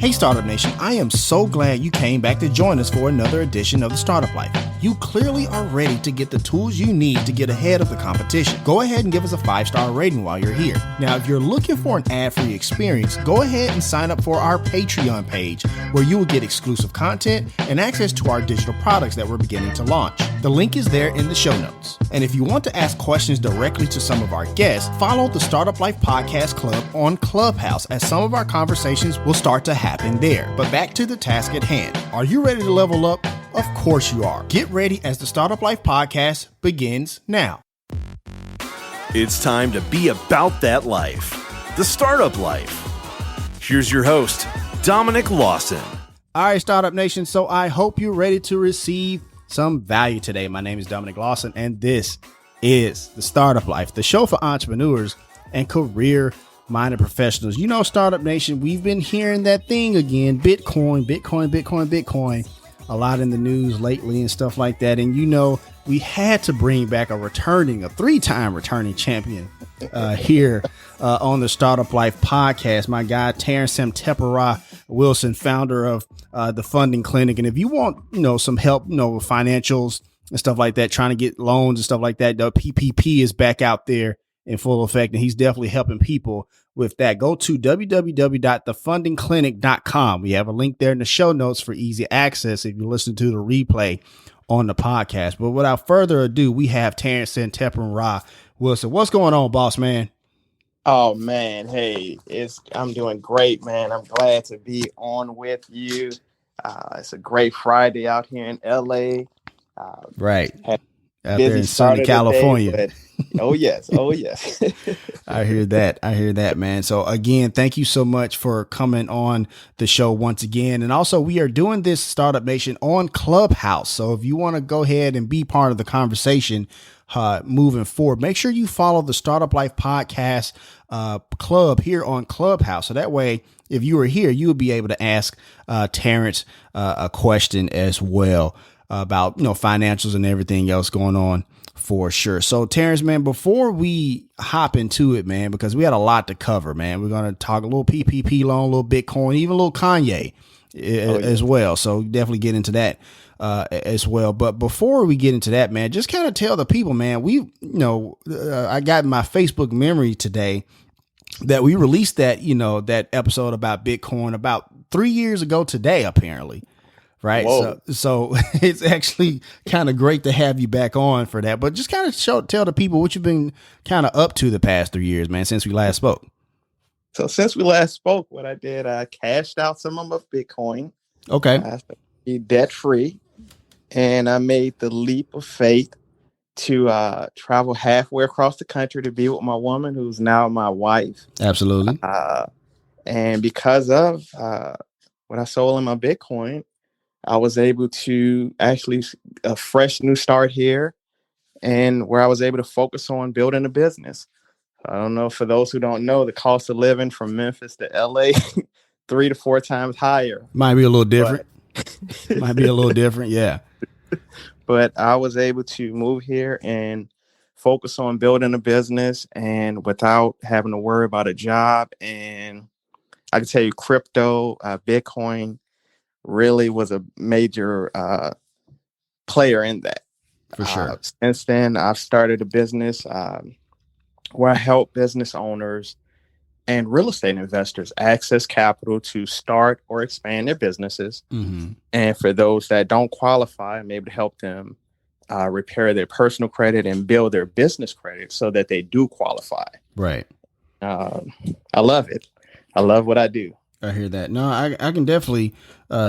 Hey Startup Nation, I am so glad you came back to join us for another edition of the Startup Life. You clearly are ready to get the tools you need to get ahead of the competition. Go ahead and give us a 5-star rating while you're here. Now, if you're looking for an ad-free experience, go ahead and sign up for our Patreon page, where you will get exclusive content and access to our digital products that we're beginning to launch. The link is there in the show notes. And if you want to ask questions directly to some of our guests, follow the Startup Life Podcast Club on Clubhouse, as some of our conversations will start to happen there. But back to the task at hand. Are you ready to level up? Of course you are. Get ready as the Startup Life Podcast begins now. It's time to be about that life, the startup life. Here's your host, Dominic Lawson. All right, Startup Nation. So I hope you're ready to receive some value today. My name is Dominic Lawson, and this is the Startup Life, the show for entrepreneurs and career-minded professionals. You know, Startup Nation, we've been hearing that thing again, Bitcoin. A lot in the news lately and stuff like that. And, you know, we had to bring back a 3-time returning champion here on the Startup Life Podcast. My guy, Terrance Wilson, founder of the Funding Clinic. And if you want, some help, with financials and stuff like that, trying to get loans and stuff like that, the PPP is back out there in full effect, and he's definitely helping people with that. Go to www.thefundingclinic.com. We have a link there in the show notes for easy access if you listen to the replay on the podcast. But without further ado, we have Terrance Wilson. What's going on, boss man? Oh man, hey, I'm doing great, man. I'm glad to be on with you. It's a great Friday out here in LA. Right. Out there in sunny California. Day, oh yes. I hear that, man. So again, thank you so much for coming on the show once again. And also, we are doing this Startup Nation on Clubhouse. So if you want to go ahead and be part of the conversation moving forward, make sure you follow the Startup Life Podcast Club here on Clubhouse. So that way, if you were here, you would be able to ask Terrance a question as well about, financials and everything else going on for sure. So Terrance, man, before we hop into it, man, because we had a lot to cover, man, we're going to talk a little PPP loan, a little Bitcoin, even a little Kanye as well. So definitely get into that as well. But before we get into that, man, just kind of tell the people, man, I got in my Facebook memory today that we released that, that episode about Bitcoin about 3 years ago today, apparently. Right. Whoa. So it's actually kind of great to have you back on for that. But just kind of tell the people what you've been kind of up to the past 3 years, man, since we last spoke. So since we last spoke, what I did, I cashed out some of my Bitcoin. Okay. I be debt free. And I made the leap of faith to travel halfway across the country to be with my woman, who's now my wife. Absolutely. And because of what I sold in my Bitcoin, I was able to actually a fresh new start here, and where I was able to focus on building a business. I don't know, for those who don't know, the cost of living from Memphis to LA, 3 to 4 times higher. Might be a little different. Yeah. But I was able to move here and focus on building a business, and without having to worry about a job. And I can tell you, crypto, Bitcoin, really was a major player in that. For sure. Since then, I've started a business where I help business owners and real estate investors access capital to start or expand their businesses. Mm-hmm. And for those that don't qualify, I'm able to help them repair their personal credit and build their business credit so that they do qualify. Right. I love it. I love what I do. I hear that. No, I can definitely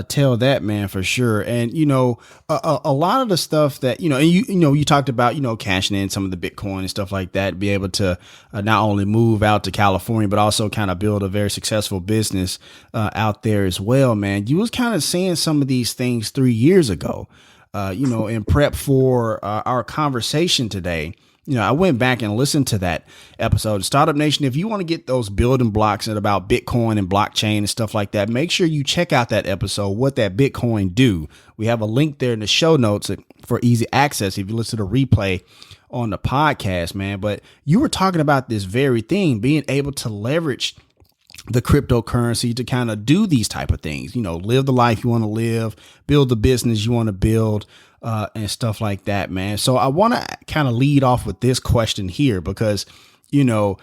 tell that, man, for sure. And, a lot of the stuff that, and you talked about, cashing in some of the Bitcoin and stuff like that, be able to not only move out to California, but also kind of build a very successful business out there as well, man. You was kind of saying some of these things 3 years ago, in prep for our conversation today. I went back and listened to that episode. Startup Nation, if you want to get those building blocks and about Bitcoin and blockchain and stuff like that, make sure you check out that episode, What That Bitcoin Do. We have a link there in the show notes for easy access if you listen to the replay on the podcast, man. But you were talking about this very thing, being able to leverage the cryptocurrency to kind of do these type of things, live the life you want to live, build the business you want to build, and stuff like that, man. So I want to kind of lead off with this question here because, one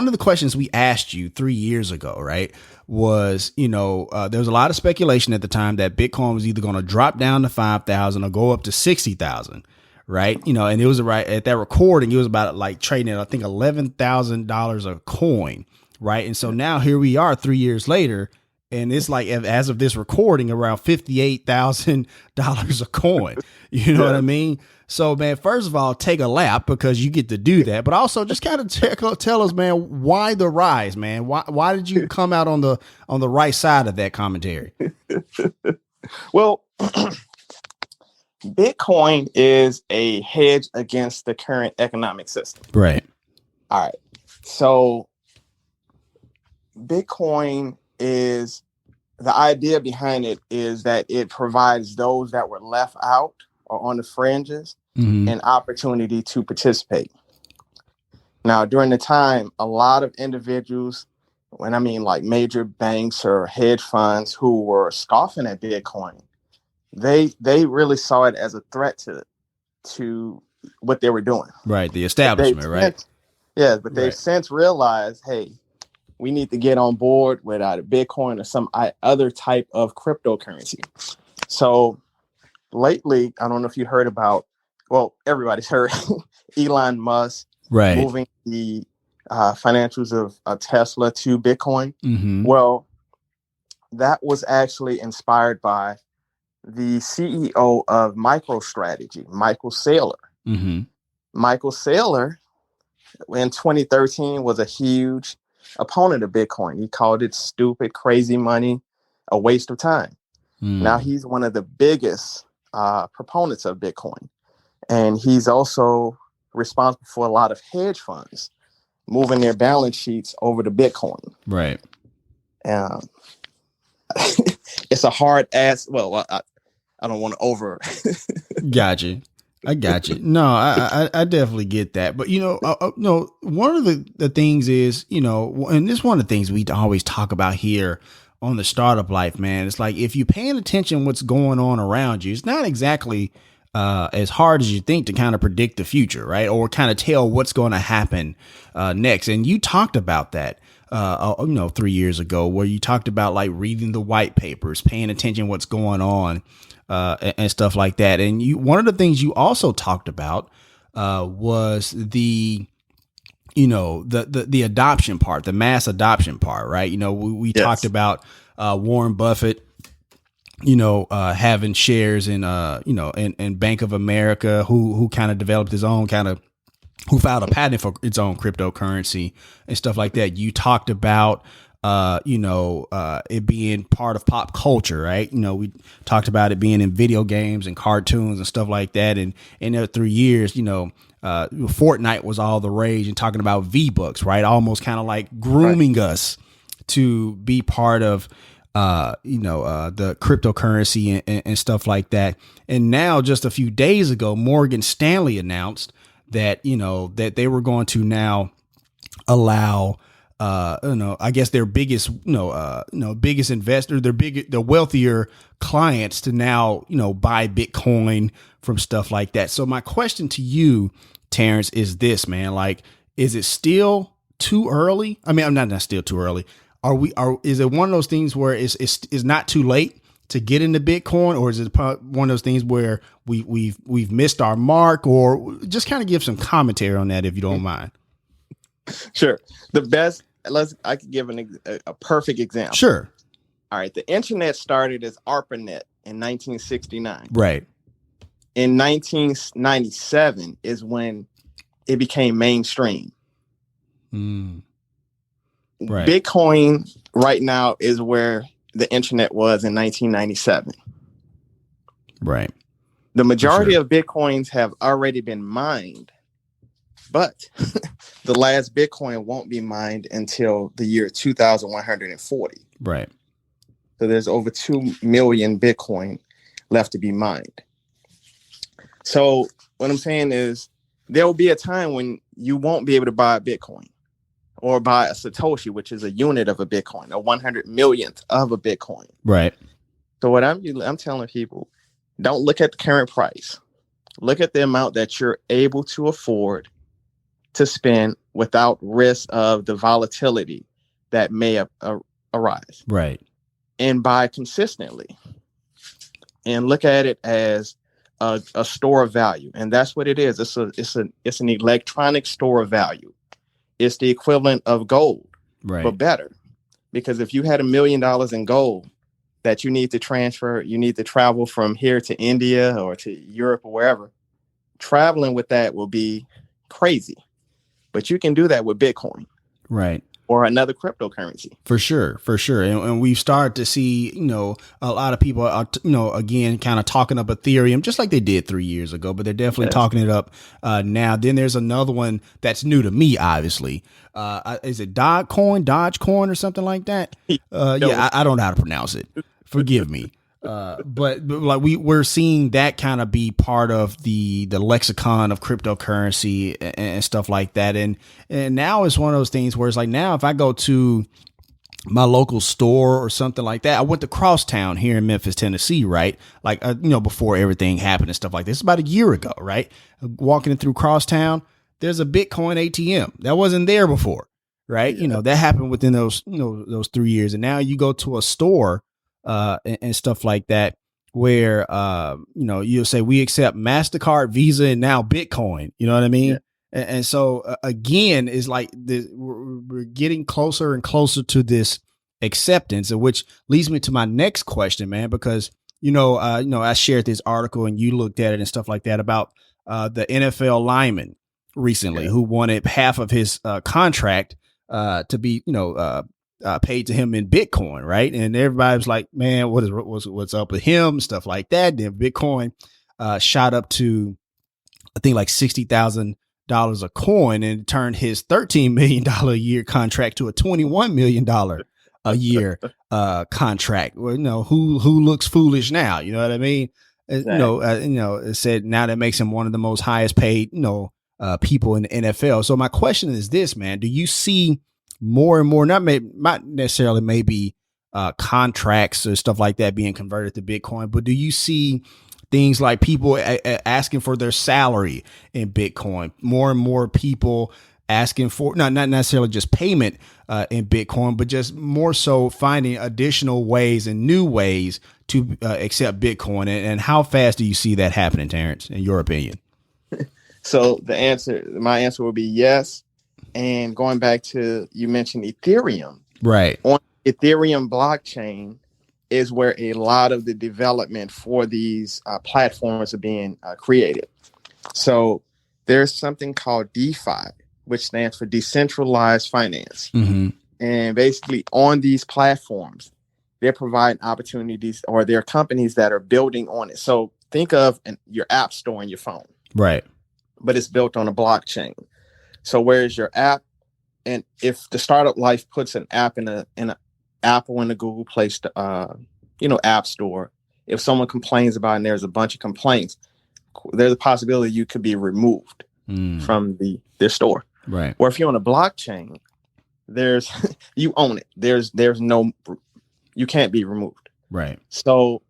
of the questions we asked you 3 years ago, right, was, there was a lot of speculation at the time that Bitcoin was either going to drop down to 5,000 or go up to 60,000. Right. And it was right at that recording. It was about like trading at, I think, $11,000 a coin. Right. And so now here we are 3 years later. And it's like, as of this recording, around $58,000 a coin. You know what I mean? So, man, first of all, take a lap because you get to do that. But also just kind of tell us, man, why the rise, man? Why did you come out on the right side of that commentary? Well, Bitcoin is a hedge against the current economic system. Right. All right. So Bitcoin is, the idea behind it is that it provides those that were left out or on the fringes an opportunity to participate. Now, during the time, a lot of individuals, when I mean like major banks or hedge funds who were scoffing at Bitcoin, they really saw it as a threat to what they were doing. Right. The establishment, right? Yeah, but they've since realized, hey, we need to get on board with either Bitcoin or some other type of cryptocurrency. So lately, I don't know if you heard about, well, everybody's heard Elon Musk moving the financials of Tesla to Bitcoin. Well, that was actually inspired by the CEO of MicroStrategy, Michael Saylor. Michael Saylor, in 2013, was a huge opponent of Bitcoin. He called it stupid, crazy money, a waste of time. Now he's one of the biggest proponents of Bitcoin. And he's also responsible for a lot of hedge funds moving their balance sheets over to Bitcoin. Right. It's a hard ass. Well, I don't want to over. Gotcha. I got you. No, I definitely get that. But, no, one of the things is, and this is one of the things we always talk about here on the startup life, man. It's like, if you're paying attention what's going on around you, it's not exactly as hard as you think to kind of predict the future, right? Or kind of tell what's going to happen next. And you talked about that, 3 years ago, where you talked about like reading the white papers, paying attention what's going on, and stuff like that. And one of the things you also talked about was the adoption part, the mass adoption part, right? We talked about Warren Buffett, having shares in Bank of America, who kind of developed his own who filed a patent for its own cryptocurrency and stuff like that. You talked about, it being part of pop culture, right? We talked about it being in video games and cartoons and stuff like that. And in the 3 years, Fortnite was all the rage and talking about V-Bucks, right? Almost kind of like grooming us to be part of, the cryptocurrency and stuff like that. And now just a few days ago, Morgan Stanley announced that, that they were going to now allow, I guess their biggest, biggest investor, the wealthier clients to now, buy Bitcoin from stuff like that. So my question to you, Terrance, is this, man, like, is it still too early? I mean, I'm not still too early. Is it one of those things where it's not too late to get into Bitcoin, or is it one of those things where we've missed our mark? Or just kind of give some commentary on that, if you don't mind. Sure. I could give a perfect example. Sure. All right. The internet started as ARPANET in 1969. Right. In 1997 is when it became mainstream. Right. Bitcoin right now is where the internet was in 1997. Right. The majority of Bitcoins have already been mined, but the last Bitcoin won't be mined until the year 2140. Right. So there's over 2 million Bitcoin left to be mined. So what I'm saying is there will be a time when you won't be able to buy Bitcoin. or by a Satoshi, which is a unit of a Bitcoin, a 100 millionth of a Bitcoin. Right. So what I'm telling people, don't look at the current price. Look at the amount that you're able to afford to spend without risk of the volatility that may arise. Right. And buy consistently. And look at it as a store of value. And that's what it is. It's an electronic store of value. It's the equivalent of gold, right, but better. Because if you had $1 million in gold that you need to transfer, you need to travel from here to India or to Europe or wherever, traveling with that will be crazy. But you can do that with Bitcoin. Right. Or another cryptocurrency. For sure. And we've started to see, a lot of people are, again, kind of talking up Ethereum, just like they did 3 years ago, but they're definitely talking it up now. Then there's another one that's new to me, obviously. Is it Dogecoin or something like that? Yeah, I don't know how to pronounce it. Forgive me. But like we're seeing that kind of be part of the lexicon of cryptocurrency and stuff like that. And now it's one of those things where it's like, now if I go to my local store or something like that, I went to Crosstown here in Memphis, Tennessee, right? Like, before everything happened and stuff like this, about a year ago, right? Walking through Crosstown, there's a Bitcoin ATM that wasn't there before, right? Yeah. That happened within those 3 years. And now you go to a store and stuff like that, where, you'll say we accept MasterCard, Visa, and now Bitcoin, you know what I mean? Yeah. And so again, it's like we're getting closer and closer to this acceptance, which leads me to my next question, man, because, I shared this article and you looked at it and stuff like that about the NFL lineman recently who wanted half of his contract to be, paid to him in Bitcoin, right? And everybody was like, man, what's up with him? Stuff like that. Then Bitcoin shot up to, I think, like $60,000 a coin, and turned his $13 million a year contract to a $21 million a year contract. Well, who looks foolish now? You know what I mean? Exactly. It said now that makes him one of the most highest paid, people in the NFL. So my question is this, man: do you see more and more, not necessarily maybe contracts or stuff like that being converted to Bitcoin, but do you see things like people asking for their salary in Bitcoin, more and more people asking for not necessarily just payment in Bitcoin, but just more so finding additional ways and new ways to accept Bitcoin? And how fast do you see that happening, Terrance, in your opinion? So my answer will be yes. And going back to, you mentioned Ethereum. Right. On Ethereum blockchain is where a lot of the development for these platforms are being created. So there's something called DeFi, which stands for decentralized finance. Mm-hmm. And basically on these platforms, they're providing opportunities, or there are companies that are building on it. So think of your app store in your phone. Right. But it's built on a blockchain. So where's your app? And if the Startup Life puts an app in an Apple and the Google Play App Store, if someone complains about it and there's a bunch of complaints, there's a possibility you could be removed from their store. Right. Or if you're on a blockchain, there's you own it. There's no, you can't be removed. Right. So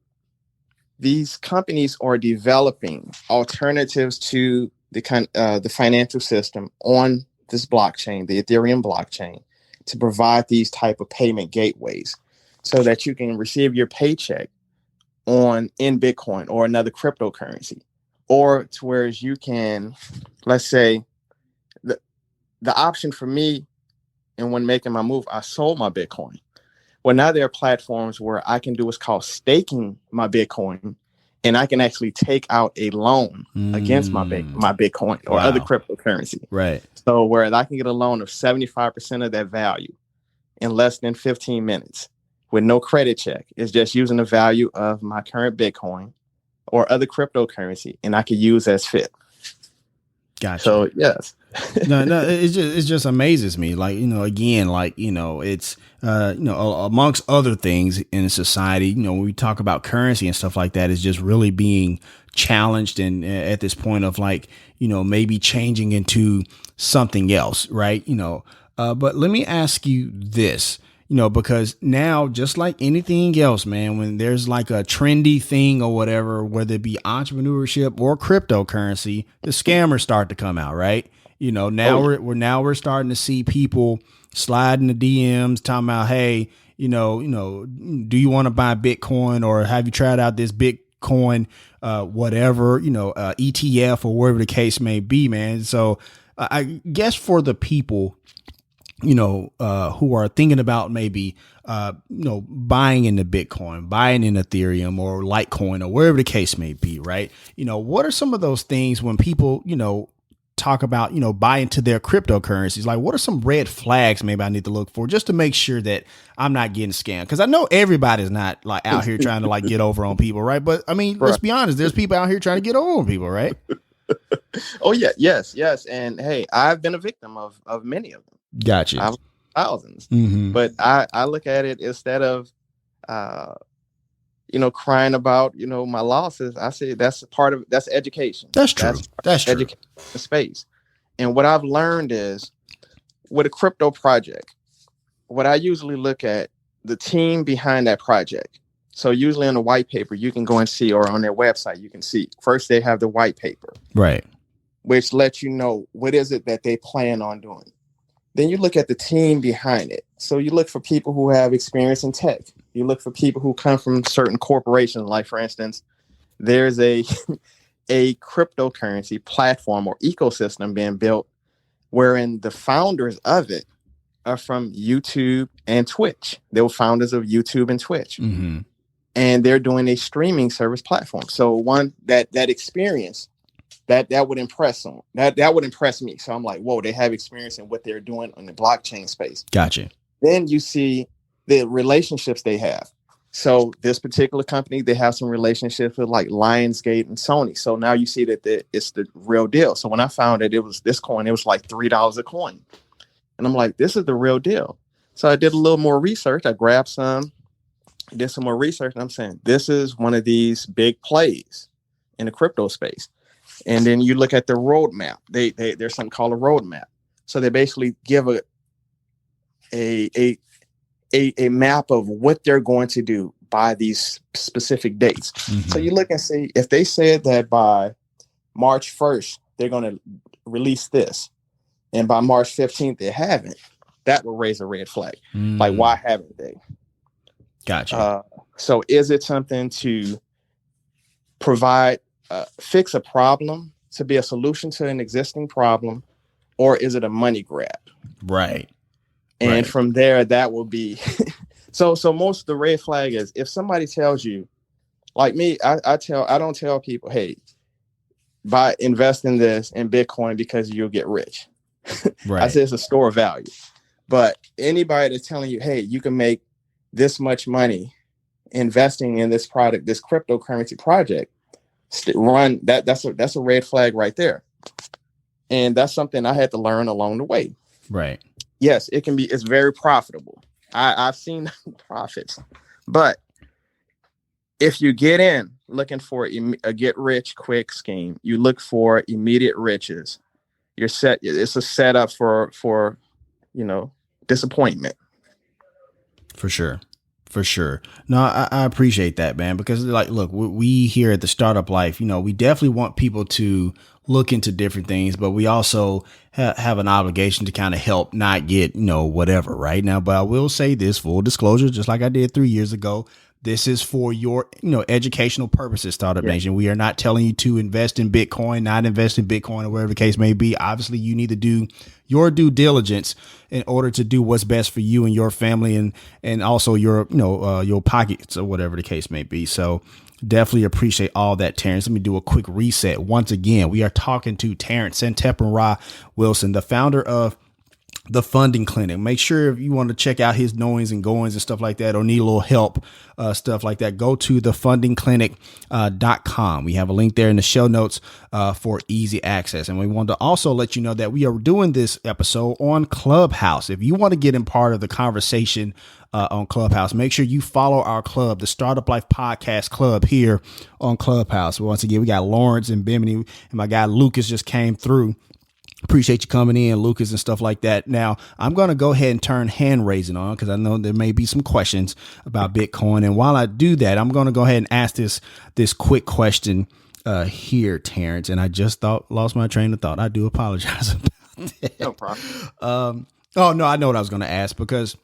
these companies are developing alternatives to the financial system on this blockchain, the Ethereum blockchain, to provide these type of payment gateways so that you can receive your paycheck in Bitcoin or another cryptocurrency, or to where you can, let's say, the option for me, and when making my move, I sold my Bitcoin. Well, now there are platforms where I can do what's called staking my Bitcoin, and I can actually take out a loan against my Bitcoin or other cryptocurrency. Right. So whereas I can get a loan of 75% of that value in less than 15 minutes with no credit check. It's just using the value of my current Bitcoin or other cryptocurrency, and I could use as fit. Gotcha. So yes. no, it just amazes me. Like, again, like, it's, amongst other things in society, when we talk about currency and stuff like that, is just really being challenged. And at this point of like, maybe changing into something else, right? But let me ask you this, because now, just like anything else, man, when there's like a trendy thing or whatever, whether it be entrepreneurship or cryptocurrency, the scammers start to come out, right? Now we're starting to see people sliding the DMs talking about, hey, do you want to buy Bitcoin, or have you tried out this Bitcoin, whatever, ETF or whatever the case may be, man. So I guess for the people, who are thinking about maybe, buying into Bitcoin, buying in Ethereum or Litecoin or wherever the case may be, right? What are some of those things when people, talk about, buy into their cryptocurrencies? Like, what are some red flags maybe I need to look for just to make sure that I'm not getting scammed? Because I know everybody's not like out here trying to like get over on people, right? But I mean, let's be honest, there's people out here trying to get over on people, right? Oh yeah, yes. And hey, I've been a victim of many of them. Gotcha. I've thousands. Mm-hmm. But I look at it, instead of crying about my losses, I say that's education. That's true. That's true. Education space. And what I've learned is, with a crypto project, what I usually look at, the team behind that project. So usually on the white paper, you can go and see, or on their website, you can see first they have the white paper, right, which lets you know what is it that they plan on doing. Then you look at the team behind it. So you look for people who have experience in tech. You look for people who come from certain corporations. Like, for instance, there's a cryptocurrency platform or ecosystem being built wherein the founders of it are from YouTube and Twitch. They were founders of YouTube and Twitch. Mm-hmm. And they're doing a streaming service platform. So one that experience, that would impress someone. That would impress me. So I'm like, whoa, they have experience in what they're doing in the blockchain space. Gotcha. Then you see the relationships they have. So this particular company, they have some relationships with like Lionsgate and Sony. So now you see that it's the real deal. So when I found it was this coin, it was like $3 a coin. And I'm like, this is the real deal. So I did a little more research. I grabbed some, did some more research, and I'm saying, this is one of these big plays in the crypto space. And then you look at the roadmap. There's something called a roadmap. So they basically give a map of what they're going to do by these specific dates. Mm-hmm. So you look and see, if they said that by March 1st, they're going to release this, and by March 15th, they haven't, that will raise a red flag. Mm-hmm. Like, why haven't they? Gotcha. So is it something to provide, fix a problem, to be a solution to an existing problem, or is it a money grab? Right. And from there, that will be. So most of the red flag is, if somebody tells you, like me, I don't tell people, hey, invest in this in Bitcoin because you'll get rich. Right. I say it's a store of value. But anybody that's telling you, hey, you can make this much money investing in this product, this cryptocurrency project, that's a red flag right there. And that's something I had to learn along the way. Right. Yes, it's very profitable. I've seen profits, but if you get in looking for a get rich quick scheme, you look for immediate riches, it's a setup for disappointment. For sure. No, I appreciate that, man, because like, look, we here at the Startup Life, we definitely want people to look into different things, but we also have an obligation to kind of help not get, whatever right now. But I will say this, full disclosure, just like I did 3 years ago, this is for your, educational purposes, Startup Nation. We are not telling you to invest in Bitcoin, not invest in Bitcoin, or whatever the case may be. Obviously, you need to do your due diligence in order to do what's best for you and your family, and also your, your pockets, or whatever the case may be. So definitely appreciate all that, Terrance. Let me do a quick reset. Once again, we are talking to Terrance Wilson, the founder of The Funding Clinic. Make sure, if you want to check out his knowings and goings and stuff like that, or need a little help, stuff like that, go to thefundingclinic.com. We have a link there in the show notes for easy access. And we want to also let you know that we are doing this episode on Clubhouse. If you want to get in part of the conversation on Clubhouse, make sure you follow our club, the Startup Life Podcast Club, here on Clubhouse. Once again, we got Lawrence and Bimini, and my guy Lucas just came through. Appreciate you coming in, Lucas, and stuff like that. Now, I'm going to go ahead and turn hand raising on because I know there may be some questions about Bitcoin. And while I do that, I'm going to go ahead and ask this quick question here, Terrance. And I just lost my train of thought. I do apologize about that. No problem. Oh, no, I know what I was going to ask because,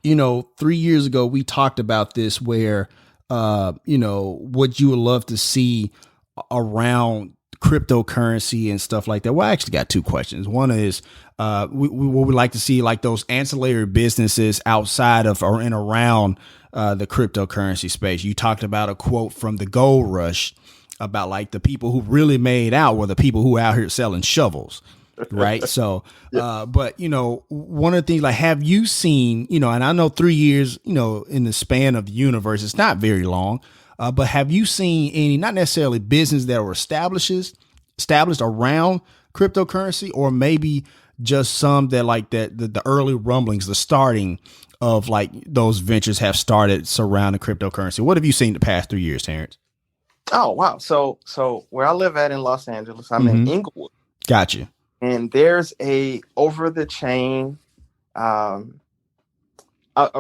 3 years ago, we talked about this where, what you would love to see around cryptocurrency and stuff like that. Well, I actually got two questions. One is, we would like to see like those ancillary businesses outside of or in around the cryptocurrency space. You talked about a quote from the gold rush about like the people who really made out were the people who out here selling shovels. Right. So, but one of the things like, have you seen, and I know 3 years, in the span of the universe, it's not very long. But have you seen any, not necessarily business that were established around cryptocurrency, or maybe just some that like that the early rumblings, the starting of like those ventures have started surrounding cryptocurrency? What have you seen the past 3 years, Terrance? Oh, wow. So where I live at in Los Angeles, I'm in Inglewood. Gotcha. And there's a over the chain, there's a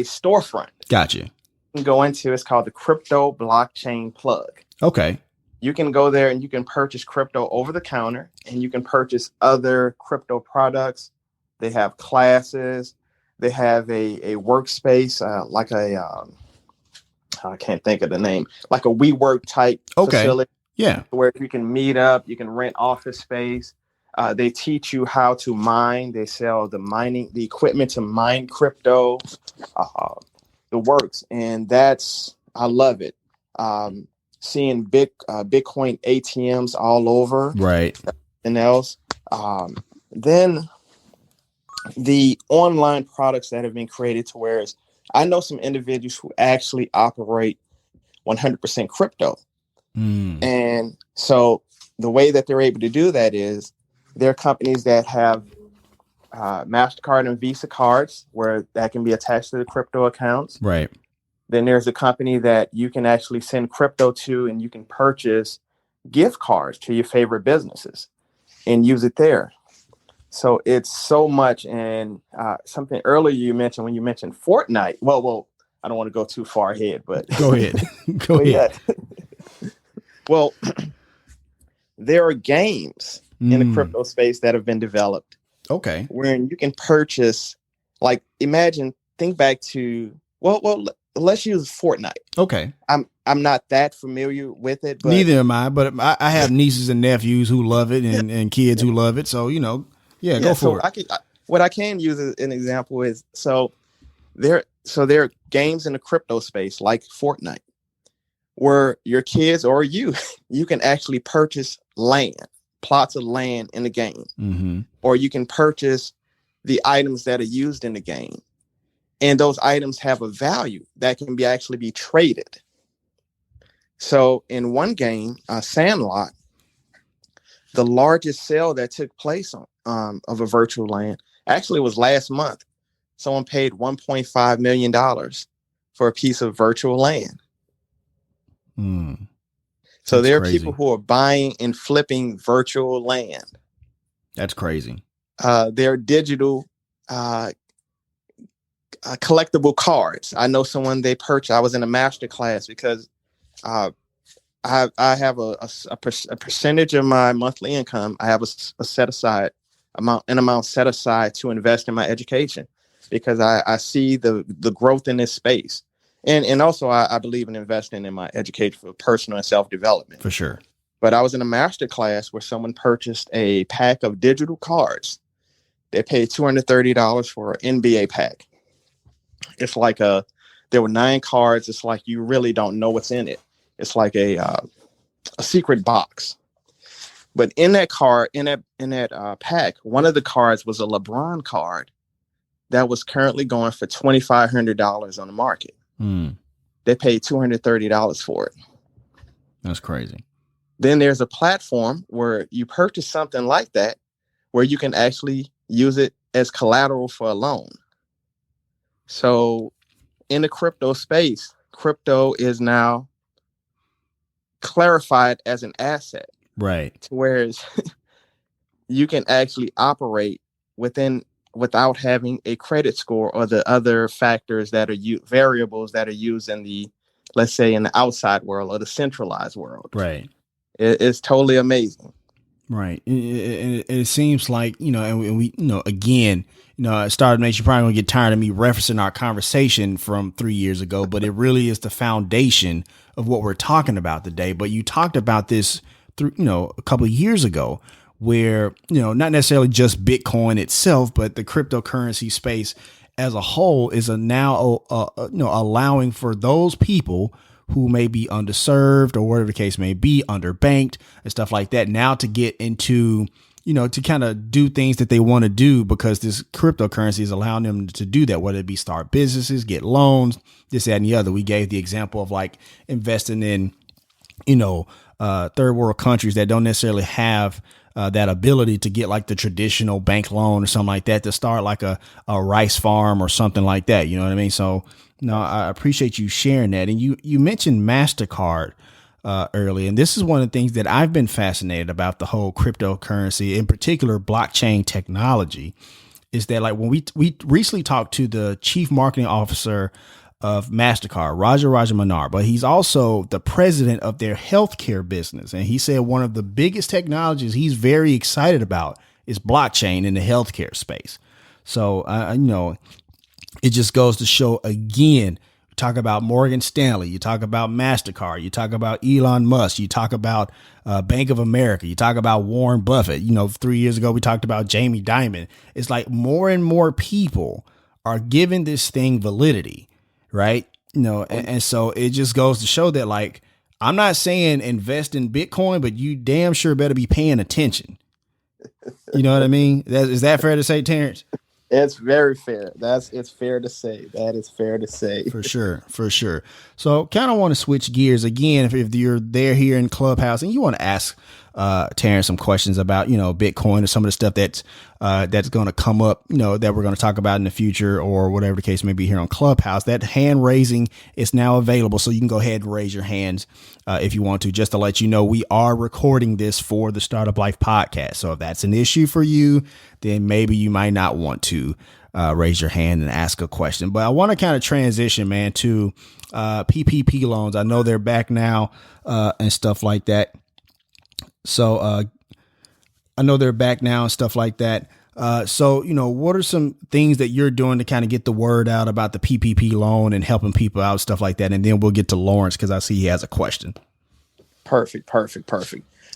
storefront. Gotcha. Can go into. It's called the Crypto Blockchain Plug. Okay. You can go there and you can purchase crypto over the counter, and you can purchase other crypto products. They have classes. They have a workspace, like I can't think of the name, like a WeWork type facility. Yeah. Where you can meet up, you can rent office space. They teach you how to mine. They sell the equipment to mine crypto. The works, and I love it. Seeing Bitcoin ATMs all over, right? And else, then the online products that have been created to where I know some individuals who actually operate 100% crypto, and so the way that they're able to do that is there are companies that have MasterCard and Visa cards where that can be attached to the crypto accounts. Right. Then there's a company that you can actually send crypto to, and you can purchase gift cards to your favorite businesses and use it there. So it's so much. And something earlier you mentioned when you mentioned Fortnite. Well, I don't want to go too far ahead, but go ahead. Go ahead. Well, there are games in the crypto space that have been developed. Okay. Wherein you can purchase, like, think back to, let's use Fortnite. Okay. I'm not that familiar with it. But neither am I, but I have nieces and nephews who love it and kids who love it. So, go for it. What I can use as an example is, there are games in the crypto space like Fortnite where your kids or you can actually purchase plots of land in the game, or you can purchase the items that are used in the game, and those items have a value that can actually be traded. So in one game, Sandlot, the largest sale that took place of a virtual land actually was last month. Someone paid $1.5 million for a piece of virtual land. So there are people who are buying and flipping virtual land. That's crazy. There are digital collectible cards. I know someone they purchased. I was in a master class because I have a percentage of my monthly income. I have a set aside amount set aside to invest in my education because I see the growth in this space. And also, I believe in investing in my education for personal and self-development. For sure. But I was in a master class where someone purchased a pack of digital cards. They paid $230 for an NBA pack. It's like there were 9 cards. It's like you really don't know what's in it. It's like a secret box. But in that card, in that pack, one of the cards was a LeBron card that was currently going for $2,500 on the market. They paid $230 for it. That's crazy. Then there's a platform where you purchase something like that, where you can actually use it as collateral for a loan. So in the crypto space, crypto is now clarified as an asset. Right. Whereas you can actually operate without having a credit score or the other factors that are variables that are used in the, let's say, in the outside world or the centralized world. Right. It's totally amazing. Right. It seems like, and we, again, it started makes you probably gonna get tired of me referencing our conversation from 3 years ago, but it really is the foundation of what we're talking about today. But you talked about this through, a couple of years ago where, not necessarily just Bitcoin itself, but the cryptocurrency space as a whole is now, allowing for those people who may be underserved or whatever the case may be, underbanked and stuff like that, now to get into, to kind of do things that they want to do because this cryptocurrency is allowing them to do that, whether it be start businesses, get loans, this, that, and the other. We gave the example of like investing in, third world countries that don't necessarily have that ability to get like the traditional bank loan or something like that to start like a rice farm or something like that. You know what I mean? So, no, I appreciate you sharing that. And you mentioned MasterCard earlier. And this is one of the things that I've been fascinated about the whole cryptocurrency, in particular, blockchain technology, is that like when we recently talked to the chief marketing officer of MasterCard, Raja Manar, but he's also the president of their healthcare business. And he said one of the biggest technologies he's very excited about is blockchain in the healthcare space. So, it just goes to show again, you talk about Morgan Stanley, you talk about MasterCard, you talk about Elon Musk, you talk about Bank of America, you talk about Warren Buffett. 3 years ago, we talked about Jamie Dimon. It's like more and more people are giving this thing validity, right? And so it just goes to show that, like, I'm not saying invest in Bitcoin, but you damn sure better be paying attention. You know what I mean? Is that fair to say, Terrance? It's very fair. It's fair to say. That is fair to say. For sure. So kind of want to switch gears again. If you're there here in Clubhouse and you want to ask Terrance some questions about, Bitcoin or some of the stuff that's going to come up, that we're going to talk about in the future or whatever the case may be here on Clubhouse, that hand raising is now available. So you can go ahead and raise your hands if you want to, just to let you know, we are recording this for the Startup Life podcast. So if that's an issue for you, then maybe you might not want to raise your hand and ask a question. But I want to kind of transition, man, to PPP loans. I know they're back now and stuff like that. So I know they're back now and stuff like that. So, what are some things that you're doing to kind of get the word out about the PPP loan and helping people out, stuff like that? And then we'll get to Lawrence because I see he has a question. Perfect.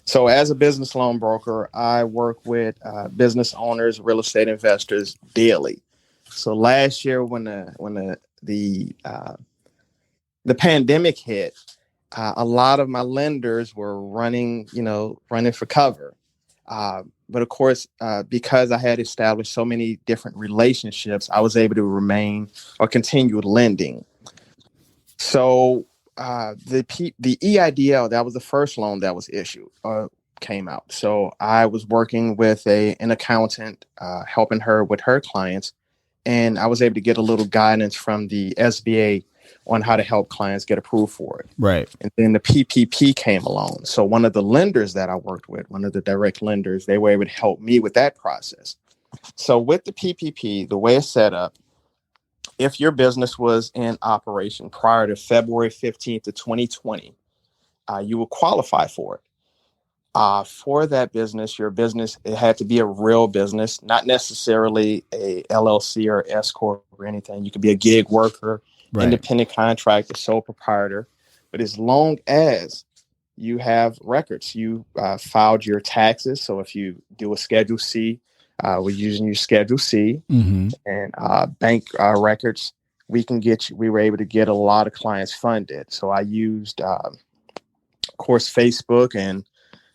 So as a business loan broker, I work with business owners, real estate investors daily. So last year when the pandemic hit, a lot of my lenders were running for cover. But of course, because I had established so many different relationships, I was able to remain or continue lending. So the EIDL, that was the first loan that was issued or came out. So I was working with an accountant, helping her with her clients. And I was able to get a little guidance from the SBA on how to help clients get approved for it. Right. And then the PPP came along. So one of the lenders that I worked with, one of the direct lenders, they were able to help me with that process. So with the PPP, the way it's set up, if your business was in operation prior to February 15th of 2020, you will qualify for it. For that business, your business, it had to be a real business, not necessarily a LLC or S Corp or anything. You could be a gig worker, right, independent contractor, sole proprietor. But as long as you have records, you filed your taxes. So if you do a Schedule C, we're using your Schedule C, mm-hmm, and bank records, we were able to get a lot of clients funded. So I used, of course, Facebook and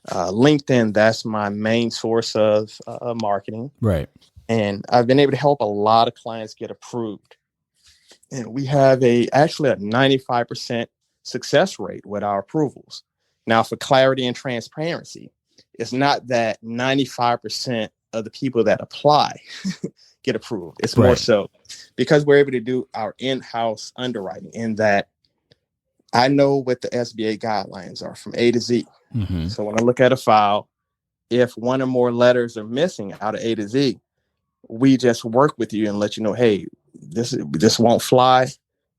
LinkedIn. That's my main source of marketing. Right. And I've been able to help a lot of clients get approved. And we have actually a 95% success rate with our approvals. Now, for clarity and transparency, it's not that 95% of the people that apply get approved. It's more so because we're able to do our in-house underwriting, in that I know what the SBA guidelines are from A to Z. Mm-hmm. So when I look at a file, If one or more letters are missing out of A to Z, we just work with you and let you know, hey, this won't fly.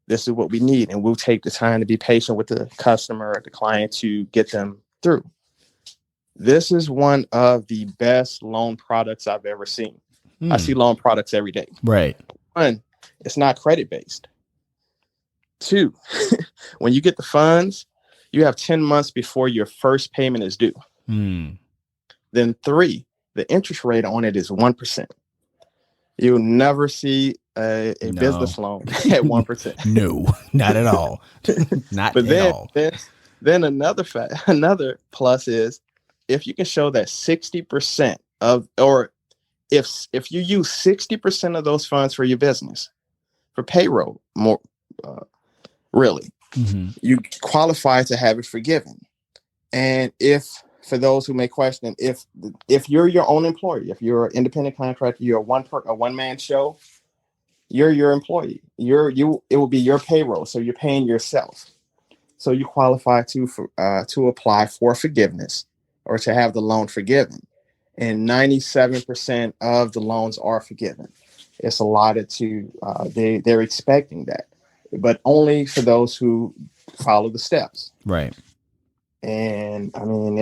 This is what we need. And we'll take the time to be patient with the customer or the client to get them through. This is one of the best loan products I've ever seen. I see loan products every day. Right. One, it's not credit based. Two, when you get the funds, you have 10 months before your first payment is due. Then three, the interest rate on it is 1%. You'll never see a business loan at 1%. No, not at all. Not but at all. Then another plus is if you can show that 60% of, or if you use 60% of those funds for your business, for payroll, more really, you qualify to have it forgiven. And for those who may question, if you're your own employee, if you're an independent contractor, you're a one-man show, you're your employee. It will be your payroll, so you're paying yourself. So you qualify to apply for forgiveness or to have the loan forgiven. And 97% of the loans are forgiven. It's allotted to they're expecting that, but only for those who follow the steps. Right. And I mean,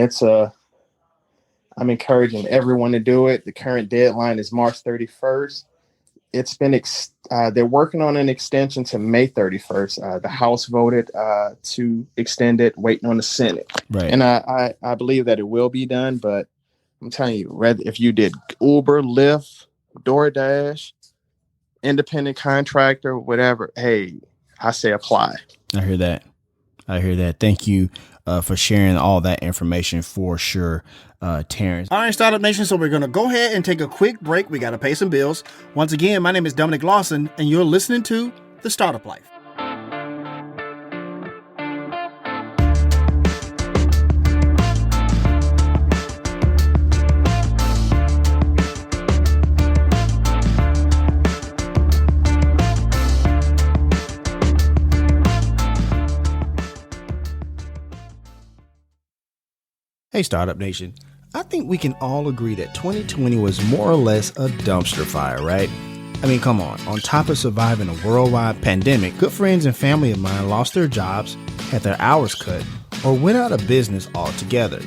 I'm encouraging everyone to do it. The current deadline is March 31st. It's been, they're working on an extension to May 31st. The House voted to extend it, waiting on the Senate. Right. And I believe that it will be done, but I'm telling you, if you did Uber, Lyft, DoorDash, independent contractor, whatever, hey, I say apply. I hear that. Thank you for sharing all that information for sure, Terrance. All right, Startup Nation. So we're going to go ahead and take a quick break. We got to pay some bills. Once again, my name is Dominic Lawson, and you're listening to The Startup Life. Hey, Startup Nation. I think we can all agree that 2020 was more or less a dumpster fire, right? I mean, come on. On top of surviving a worldwide pandemic, good friends and family of mine lost their jobs, had their hours cut, or went out of business altogether.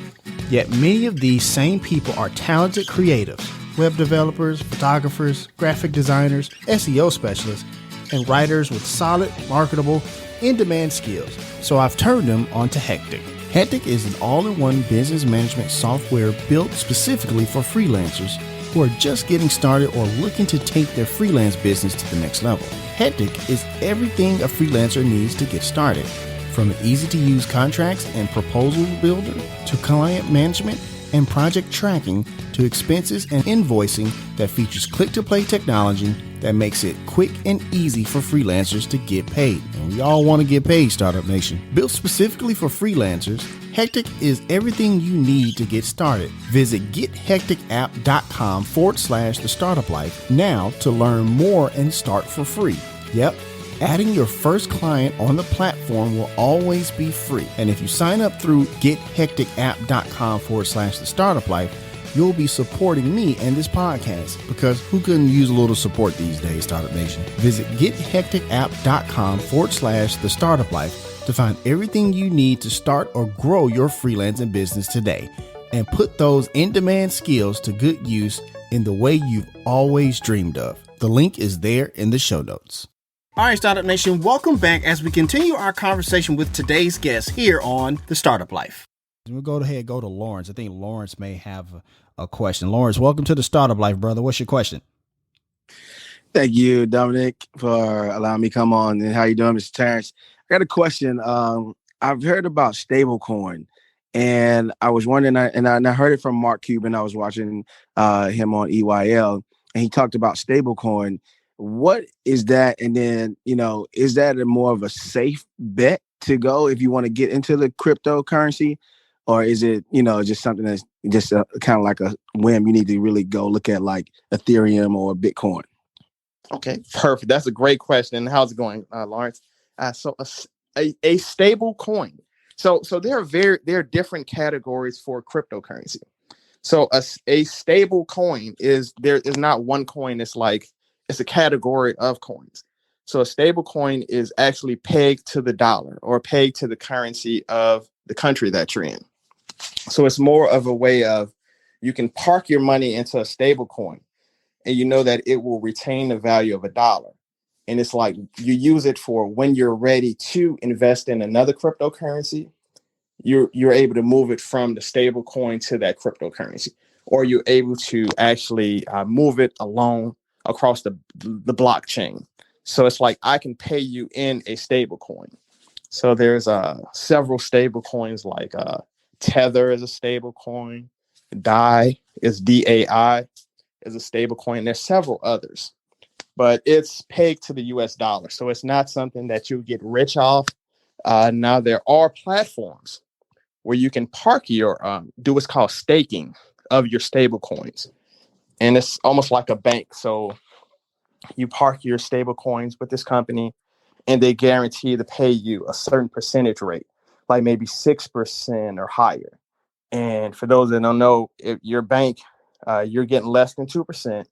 Yet many of these same people are talented creatives, web developers, photographers, graphic designers, SEO specialists, and writers with solid, marketable, in-demand skills. So I've turned them onto Hectic. Hectic is an all-in-one business management software built specifically for freelancers who are just getting started or looking to take their freelance business to the next level. Hectic is everything a freelancer needs to get started, from an easy-to-use contracts and proposal builder to client management and project tracking to expenses and invoicing that features click-to-play technology that makes it quick and easy for freelancers to get paid. And we all want to get paid, Startup Nation. Built specifically for freelancers, Hectic is everything you need to get started. Visit gethecticapp.com/the startup life now to learn more and start for free. Yep. Adding your first client on the platform will always be free. And if you sign up through gethecticapp.com/the startup life, you'll be supporting me and this podcast, because who couldn't use a little support these days, Startup Nation? Visit gethecticapp.com/the startup life to find everything you need to start or grow your freelancing business today, and put those in-demand skills to good use in the way you've always dreamed of. The link is there in the show notes. All right, Startup Nation, welcome back as we continue our conversation with today's guest here on The Startup Life. We'll go to Lawrence. I think Lawrence may have a question. Lawrence, welcome to The Startup Life, brother. What's your question? Thank you, Dominic, for allowing me to come on. And how you doing, Mr. Terrance? I got a question. I've heard about stablecoin, and I was wondering, and I heard it from Mark Cuban. I was watching him on EYL, and he talked about stablecoin. What is that? And then, is that more of a safe bet to go if you want to get into the cryptocurrency? Or is it, just something that's just kind of like a whim? You need to really go look at like Ethereum or Bitcoin. Okay, perfect. That's a great question. How's it going, Lawrence? So a stable coin. So there are different categories for cryptocurrency. So a stable coin there is not one coin. It's a category of coins. So a stable coin is actually pegged to the dollar or pegged to the currency of the country that you're in. So it's more of a way of you can park your money into a stable coin and you know that it will retain the value of a dollar. And it's like you use it for when you're ready to invest in another cryptocurrency, you're able to move it from the stable coin to that cryptocurrency, or you're able to actually move it along across the blockchain. So it's like I can pay you in a stable coin. So there's several stable coins like Tether is a stable coin. DAI is DAI is a stable coin. There's several others, but it's pegged to the US dollar. So it's not something that you get rich off. Now there are platforms where you can park your do what's called staking of your stable coins. And it's almost like a bank. So you park your stable coins with this company and they guarantee to pay you a certain percentage rate, like maybe 6% or higher. And for those that don't know, if your bank, you're getting less than 2%,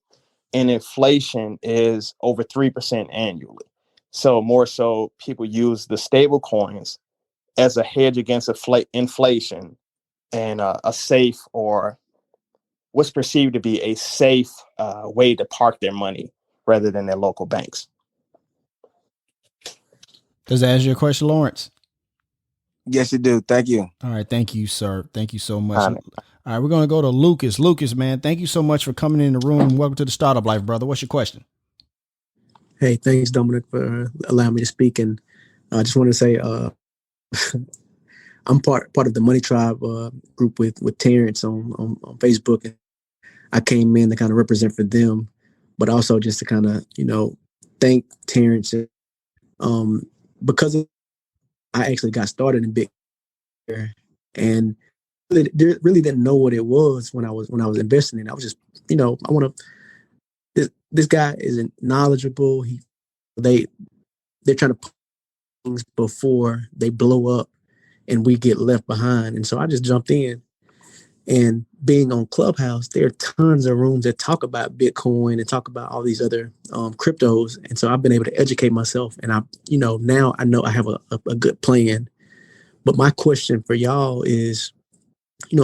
and inflation is over 3% annually. So more so, people use the stable coins as a hedge against inflation and a safe, or what's perceived to be a safe way to park their money rather than their local banks. Does that answer your question, Lawrence? Yes, it do. Thank you. All right. Thank you, sir. Thank you so much. All right. We're going to go to Lucas. Lucas, man, thank you so much for coming in the room. Welcome to the Startup Life, brother. What's your question? Hey, thanks, Dominic, for allowing me to speak. And I just want to say I'm part of the Money Tribe group with Terrance on Facebook. And I came in to kind of represent for them, but also just to kind of, thank Terrance. Because I actually got started in Bitcoin and really didn't know what it was when I was investing in it. I was just, I want to. This guy isn't knowledgeable. They're trying to put things before they blow up, and we get left behind. And so I just jumped in. And being on Clubhouse, there are tons of rooms that talk about Bitcoin and talk about all these other cryptos. And so I've been able to educate myself. And now I know I have a good plan. But my question for y'all is,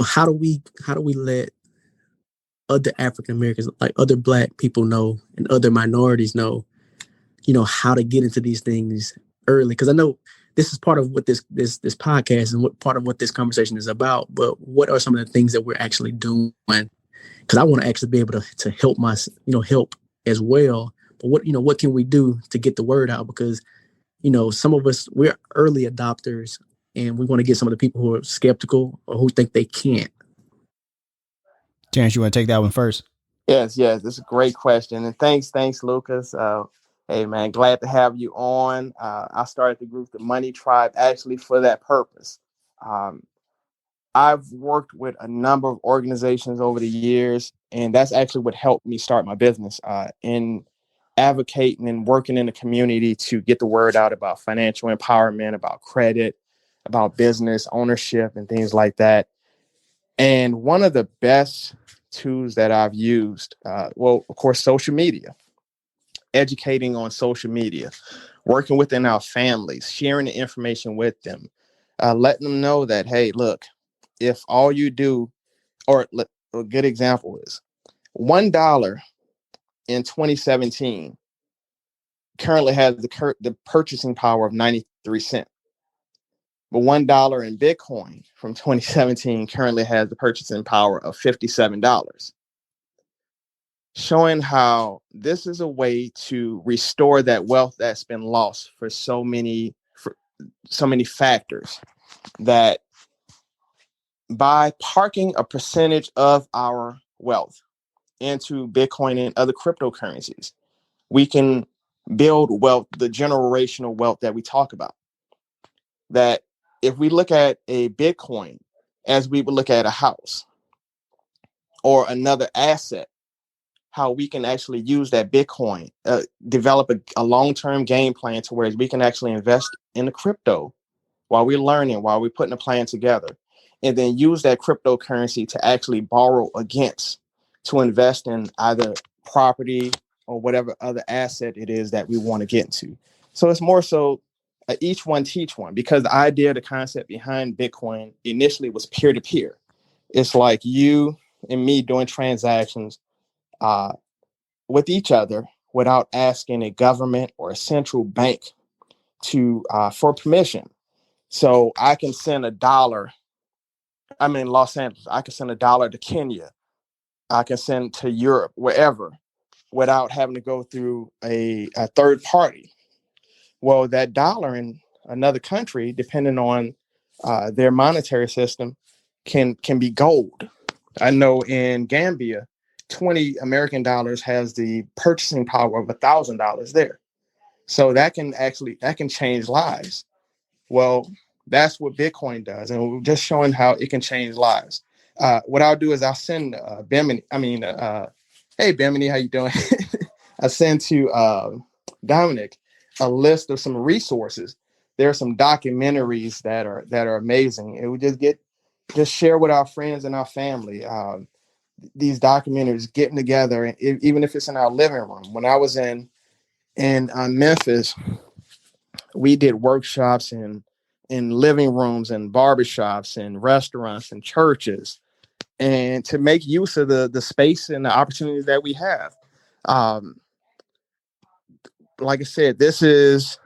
how do we let other African Americans, like other Black people know, and other minorities know, how to get into these things early? Because I know this is part of what this podcast and what part of what this conversation is about. But what are some of the things that we're actually doing? Because I want to actually be able to help help as well. But what can we do to get the word out? Because, some of us, we're early adopters, and we want to get some of the people who are skeptical or who think they can't. Terrance, you want to take that one first? Yes. This is a great question. And thanks, Lucas. Hey, man, glad to have you on. I started the group, the Money Tribe, actually for that purpose. I've worked with a number of organizations over the years, and that's actually what helped me start my business in advocating and working in the community to get the word out about financial empowerment, about credit, about business ownership, and things like that. And one of the best tools that I've used, of course, social media. Educating on social media, working within our families, sharing the information with them, letting them know that, hey, look, if all you do, or a good example is $1 in 2017 currently has the purchasing power of 93 cents. But $1 in Bitcoin from 2017 currently has the purchasing power of $57. Showing how this is a way to restore that wealth that's been lost for so many factors, that by parking a percentage of our wealth into Bitcoin and other cryptocurrencies, we can build wealth, the generational wealth that we talk about. That if we look at a Bitcoin as we would look at a house or another asset, how we can actually use that Bitcoin, develop a long-term game plan to where we can actually invest in the crypto while we're learning, while we're putting a plan together. and then use that cryptocurrency to actually borrow against to invest in either property or whatever other asset it is that we want to get into. So it's more so each one teach one, because the idea, the concept behind Bitcoin initially was peer-to-peer. It's like you and me doing transactions with each other without asking a government or a central bank to for permission. So I can send $1. I'm in Los Angeles. I can send $1 to Kenya. I can send to Europe, wherever, without having to go through a third party. Well, that dollar in another country, depending on their monetary system, can be gold. I know in Gambia, 20 American dollars has the purchasing power of $1,000 there. So that can change lives. Well, that's what Bitcoin does, and we're just showing how it can change lives. What I'll do is I'll send Bimini. Hey Bimini, how you doing? I send to Dominic a list of some resources. There are some documentaries that are amazing, and we just share with our friends and our family these documentaries, getting together, and even if it's in our living room. When I was in Memphis, we did workshops in living rooms and barbershops and restaurants and churches, and to make use of the space and the opportunities that we have. Like I said, this is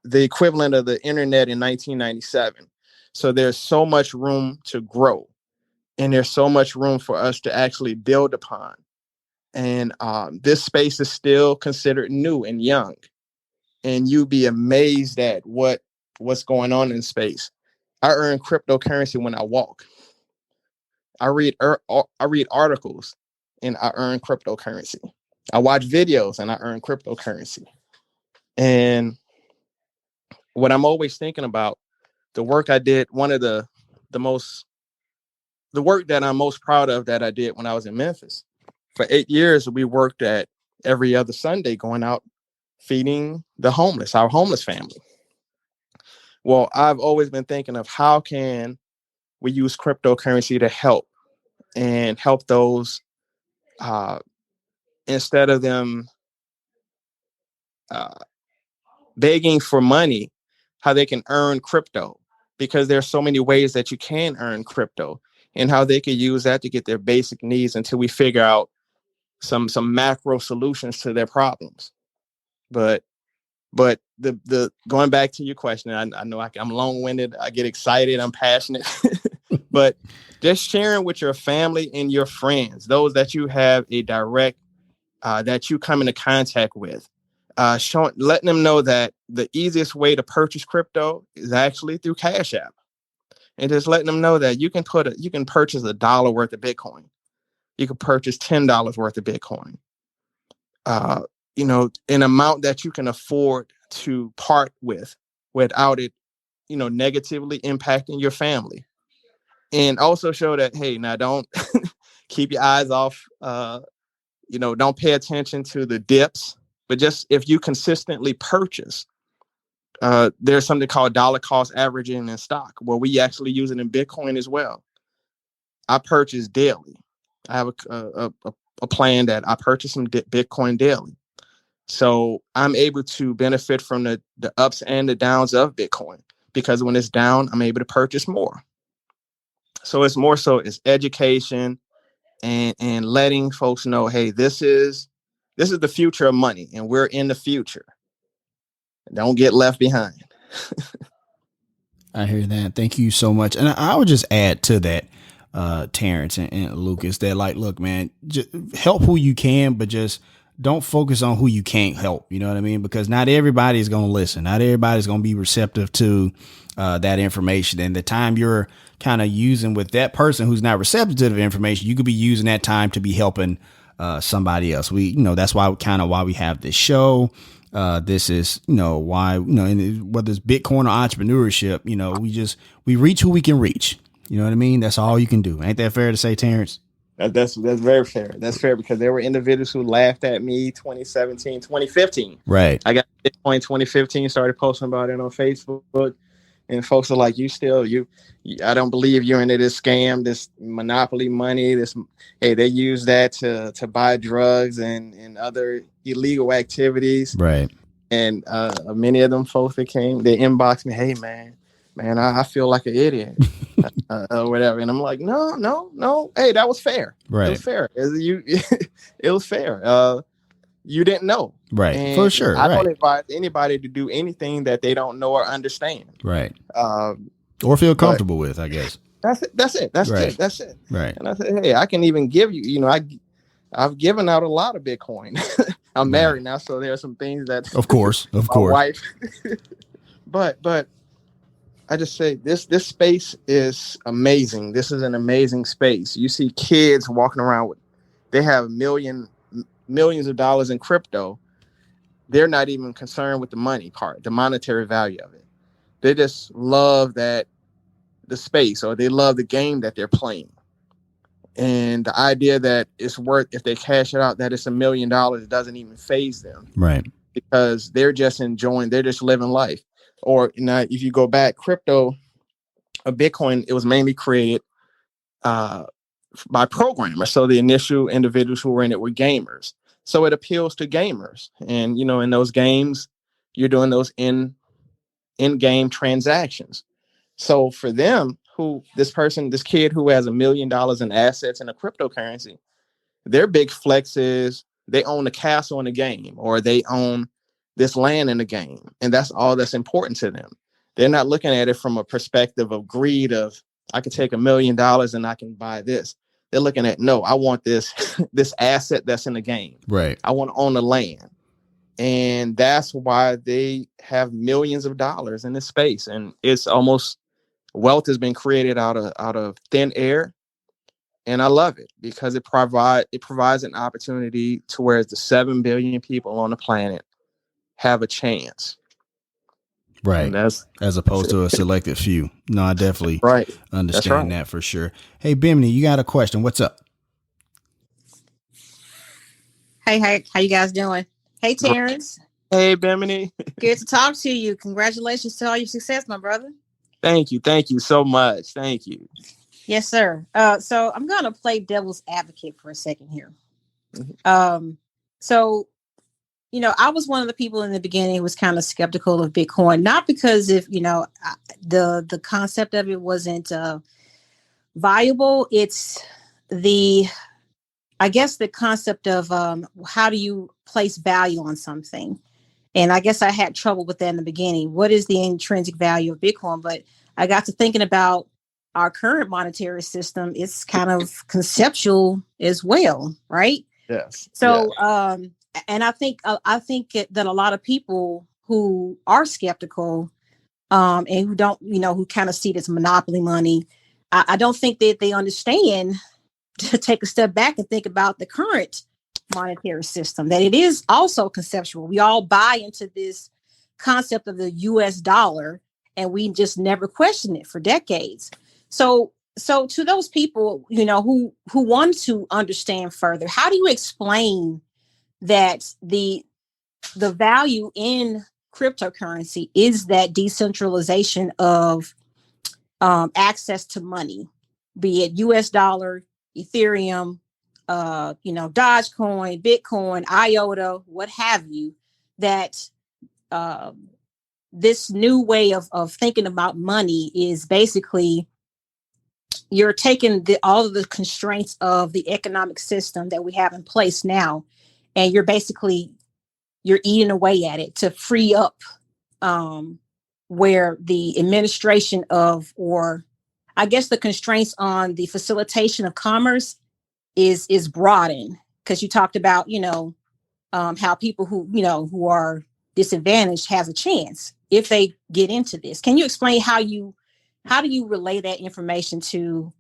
the equivalent of the internet in 1997. So there's so much room to grow, and there's so much room for us to actually build upon. And this space is still considered new and young, and you'd be amazed at what's going on in space. I earn cryptocurrency when I walk. I read articles and I earn cryptocurrency. I watch videos and I earn cryptocurrency. And what I'm always thinking about, the work I did, one of the work that I'm most proud of that I did when I was in Memphis. For 8 years, we worked at every other Sunday, going out feeding the homeless, our homeless family. Well, I've always been thinking of how can we use cryptocurrency to help those instead of them begging for money, how they can earn crypto, because there's so many ways that you can earn crypto, and how they could use that to get their basic needs until we figure out some macro solutions to their problems. But the going back to your question, I know I'm long-winded, I get excited, I'm passionate, but just sharing with your family and your friends, those that you have a direct, that you come into contact with, letting them know that the easiest way to purchase crypto is actually through Cash App, and just letting them know that you can purchase $1 worth of Bitcoin, you can purchase $10 worth of Bitcoin. An amount that you can afford to part with without it, negatively impacting your family. And also show that, hey, now don't keep your eyes off, don't pay attention to the dips, but just if you consistently purchase, there's something called dollar cost averaging in stock, where we actually use it in Bitcoin as well. I purchase daily. I have a plan that I purchase some Bitcoin daily. So I'm able to benefit from the ups and the downs of Bitcoin, because when it's down, I'm able to purchase more. So it's more so it's education and letting folks know, hey, this is the future of money, and we're in the future. Don't get left behind. I hear that. Thank you so much. And I would just add to that, Terrance and Lucas, that look, man, just help who you can, but just don't focus on who you can't help. You know what I mean? Because not everybody is going to listen. Not everybody's going to be receptive to that information. And the time you're kind of using with that person who's not receptive to the information, you could be using that time to be helping somebody else. That's why we have this show. This is, why, whether it's Bitcoin or entrepreneurship, we reach who we can reach. You know what I mean? That's all you can do. Ain't that fair to say, Terrance? That's very fair. That's fair, because there were individuals who laughed at me 2017, 2015. Right. I got Bitcoin 2015, started posting about it on Facebook. And folks are like, I don't believe you're into this scam, this monopoly money, hey, they use that to buy drugs and other illegal activities. Right. And many of them folks that came, they inboxed me, hey, man, I feel like an idiot or whatever. And I'm like, no. Hey, that was fair. Right. It was fair. It was fair. You didn't know. Right. And for sure. I right. don't advise anybody to do anything that they don't know or understand. Right. Or feel comfortable with, I guess. That's it. That's right. it. That's it. Right. And I said, hey, I can even give you, I've given out a lot of Bitcoin. I'm married now, so there are some things that of course. my wife. but I just say this space is amazing. This is an amazing space. You see kids walking around they have millions of dollars in crypto. They're not even concerned with the money part, the monetary value of it. They just love the space, or they love the game that they're playing. And the idea that it's worth, if they cash it out, that it's $1 million, doesn't even faze them. Right. Because they're just they're just living life. Or if you go back, crypto, Bitcoin, it was mainly created by programmers. So the initial individuals who were in it were gamers. So it appeals to gamers. And, in those games, you're doing those in-game transactions. So for them, this kid who has $1 million in assets in a cryptocurrency, their big flex is they own a castle in the game, or they own this land in the game. And that's all that's important to them. They're not looking at it from a perspective of greed of, I could take $1 million and I can buy this. They're looking at, no, I want this asset that's in the game. Right. I want to own the land. And that's why they have millions of dollars in this space. And it's almost, wealth has been created out of thin air. And I love it because it provides an opportunity to where the 7 billion people on the planet have a chance. Right. As opposed to a selected few. No, I definitely understand that for sure. Hey, Bimini, you got a question. What's up? Hey, how you guys doing? Hey, Terrance. Hey, Bimini. Good to talk to you. Congratulations to all your success, my brother. Thank you. Thank you so much. Thank you. Yes, sir. So I'm going to play devil's advocate for a second here. So, I was one of the people in the beginning who was kind of skeptical of Bitcoin, not because if, the concept of it wasn't viable. It's the concept of how do you place value on something? And I guess I had trouble with that in the beginning. What is the intrinsic value of Bitcoin? But I got to thinking about our current monetary system. It's kind of conceptual as well, right? Yes. So, and I think that a lot of people who are skeptical and who don't, who kind of see it as monopoly money, I don't think that they understand to take a step back and think about the current monetary system, that it is also conceptual. We all buy into this concept of the US dollar, and we just never question it for decades. So to those people, who want to understand further, how do you explain that the value in cryptocurrency is that decentralization of access to money, be it US dollar, Ethereum, Dogecoin, Bitcoin, IOTA, what have you, that this new way of thinking about money is basically you're taking all of the constraints of the economic system that we have in place now, and you're eating away at it to free up where the administration of, or I guess the constraints on the facilitation of commerce is broadened, because you talked about, how people who are disadvantaged has a chance if they get into this. Can you explain how do you relay that information to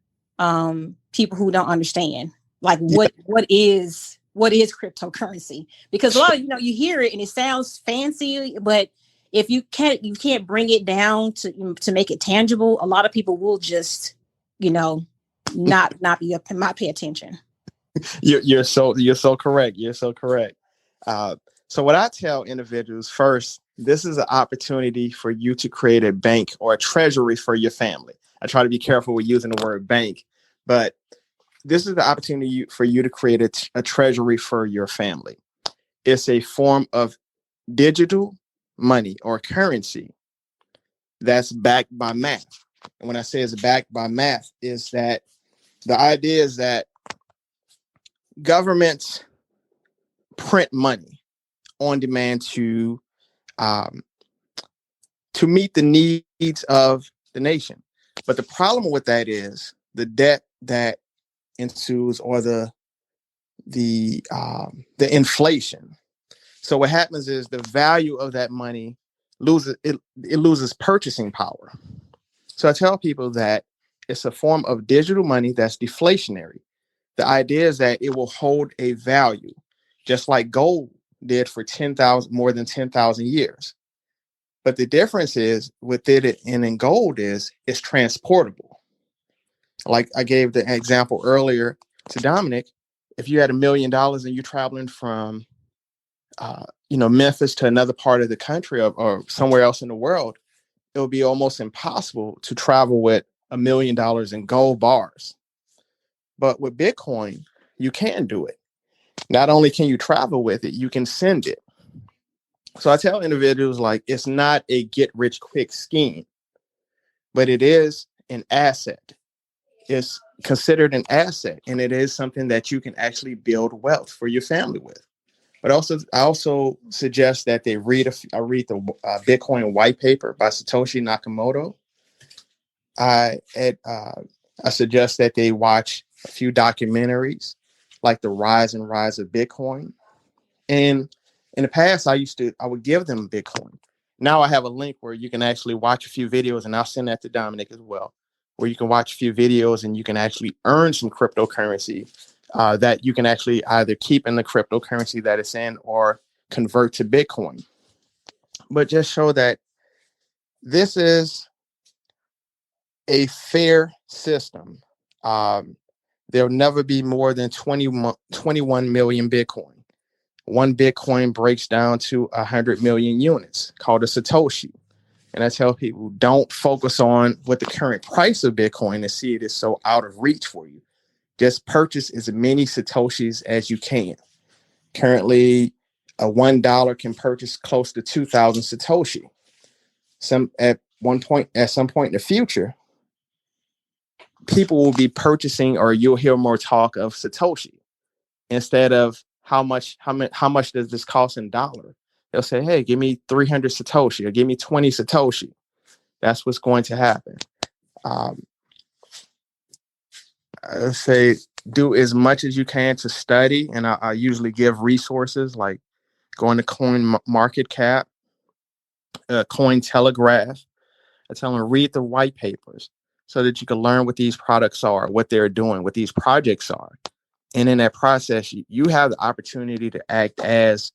people who don't understand, like what is cryptocurrency? Because a lot of, you hear it and it sounds fancy, but if you can't bring it down to make it tangible, a lot of people will just, not pay attention. You're so correct. You're so correct. So what I tell individuals first this is an opportunity for you to create a bank or a treasury for your family. I try to be careful with using the word bank, but this is the opportunity for you to create a treasury for your family. It's a form of digital money or currency that's backed by math. And when I say it's backed by math, is that the idea is that governments print money on demand to meet the needs of the nation. But the problem with that is the debt that ensues, or the inflation. So what happens is the value of that money loses purchasing power. So I tell people that it's a form of digital money that's deflationary. The idea is that it will hold a value, just like gold did for more than 10,000 years. But the difference is with it and in gold is it's transportable. Like I gave the example earlier to Dominic, if you had $1 million and you're traveling from Memphis to another part of the country or somewhere else in the world, it would be almost impossible to travel with $1 million in gold bars. But with Bitcoin, you can do it. Not only can you travel with it, you can send it. So I tell individuals, like, it's not a get rich quick scheme, but it is an asset. It's considered an asset, and it is something that you can actually build wealth for your family with. But I also suggest that they read the Bitcoin white paper by Satoshi Nakamoto. I suggest that they watch a few documentaries like The Rise and Rise of Bitcoin. And in the past, I would give them Bitcoin. Now I have a link where you can actually watch a few videos, and I'll send that to Dominic as well, where you can watch a few videos and you can actually earn some cryptocurrency that you can actually either keep in the cryptocurrency that it's in or convert to Bitcoin. But just show that this is a fair system. There'll never be more than 21 million Bitcoin. One Bitcoin breaks down to 100 million units, called a Satoshi. And I tell people, don't focus on what the current price of Bitcoin and see it is so out of reach for you. Just purchase as many Satoshis as you can. Currently, a $1 can purchase close to 2,000 Satoshi. At some point in the future, people will be purchasing, or you'll hear more talk of Satoshi instead of how much does this cost in dollar. They'll say, hey, give me 300 Satoshi or give me 20 Satoshi. That's what's going to happen. I say do as much as you can to study, and I usually give resources like going to Coin Market Cap, Coin Telegraph. I tell them read the white papers so that you can learn what these products are, what they're doing, what these projects are. And in that process, you have the opportunity to act as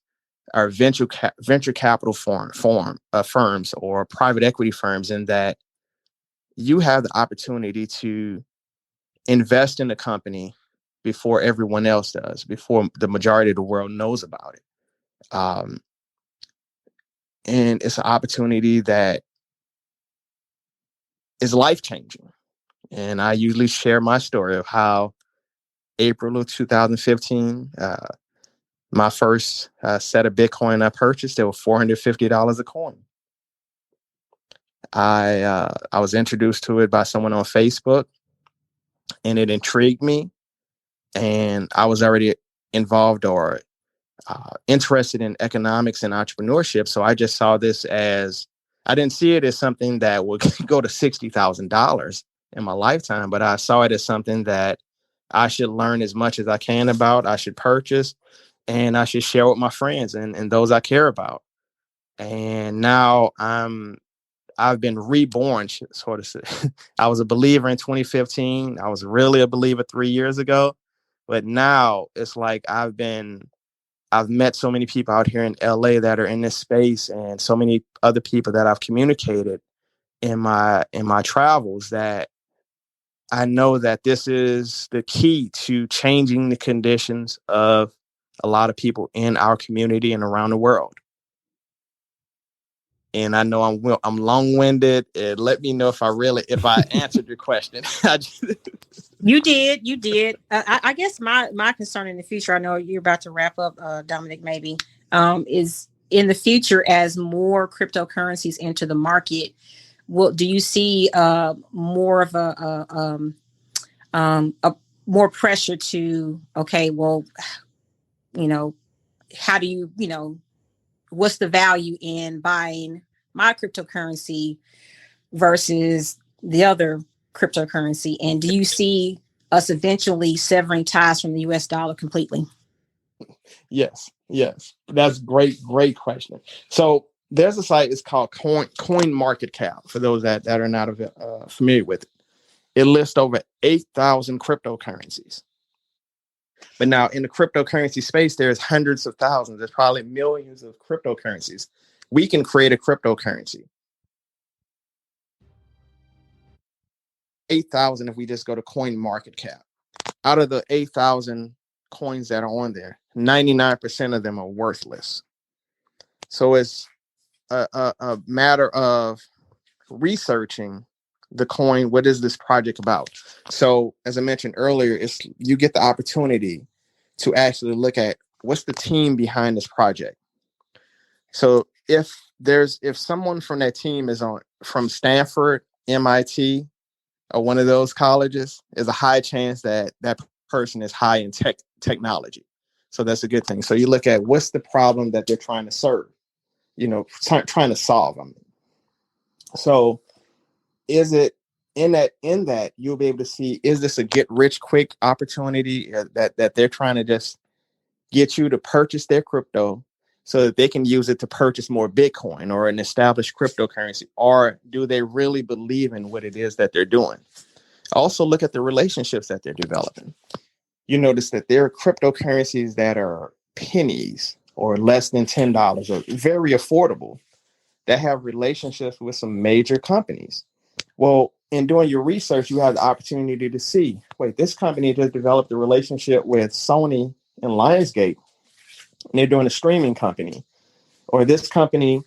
our venture capital firms or private equity firms, in that you have the opportunity to invest in the company before everyone else does, before the majority of the world knows about it. And it's an opportunity that is life-changing. And I usually share my story of how April of 2015, my first set of Bitcoin I purchased, they were $450 a coin. I was introduced to it by someone on Facebook, and it intrigued me. And I was already involved or interested in economics and entrepreneurship. So I just saw this I didn't see it as something that would go to $60,000 in my lifetime, but I saw it as something that I should learn as much as I can about, I should purchase, and I should share with my friends and those I care about. And now I've been reborn, sort of say. I was a believer in 2015. I was really a believer 3 years ago. But now it's like I've met so many people out here in LA that are in this space, and so many other people that I've communicated in my travels, that I know that this is the key to changing the conditions of a lot of people in our community and around the world. And I know I'm long-winded. Let me know if I answered your question. You did. I guess my concern in the future, I know you're about to wrap up, Dominic, maybe, is in the future as more cryptocurrencies enter the market. Do you see more of a more pressure to, okay, well, how do you, what's the value in buying my cryptocurrency versus the other cryptocurrency? And do you see us eventually severing ties from the US dollar completely? Yes. That's great question. So there's a site, it's called Coin Market Cap, for those that are not familiar with it. It lists over 8,000 cryptocurrencies. But now in the cryptocurrency space, there's hundreds of thousands. There's probably millions of cryptocurrencies. We can create a cryptocurrency. 8,000 if we just go to Coin Market Cap. Out of the 8,000 coins that are on there, 99% of them are worthless. So it's a matter of researching the coin. What is this project about? So as I mentioned earlier, you get the opportunity to actually look at what's the team behind this project. So if someone from that team is from Stanford, MIT, or one of those colleges, there's a high chance that person is high in technology. So that's a good thing. So you look at what's the problem that they're trying to serve, trying to solve them. So is it in that you'll be able to see, is this a get rich quick opportunity that they're trying to just get you to purchase their crypto so that they can use it to purchase more Bitcoin or an established cryptocurrency? Or do they really believe in what it is that they're doing? Also look at the relationships that they're developing. You notice that there are cryptocurrencies that are pennies or less than $10 or very affordable that have relationships with some major companies. Well, in doing your research, you have the opportunity to see, wait, this company just developed a relationship with Sony and Lionsgate, and they're doing a streaming company. Or this company,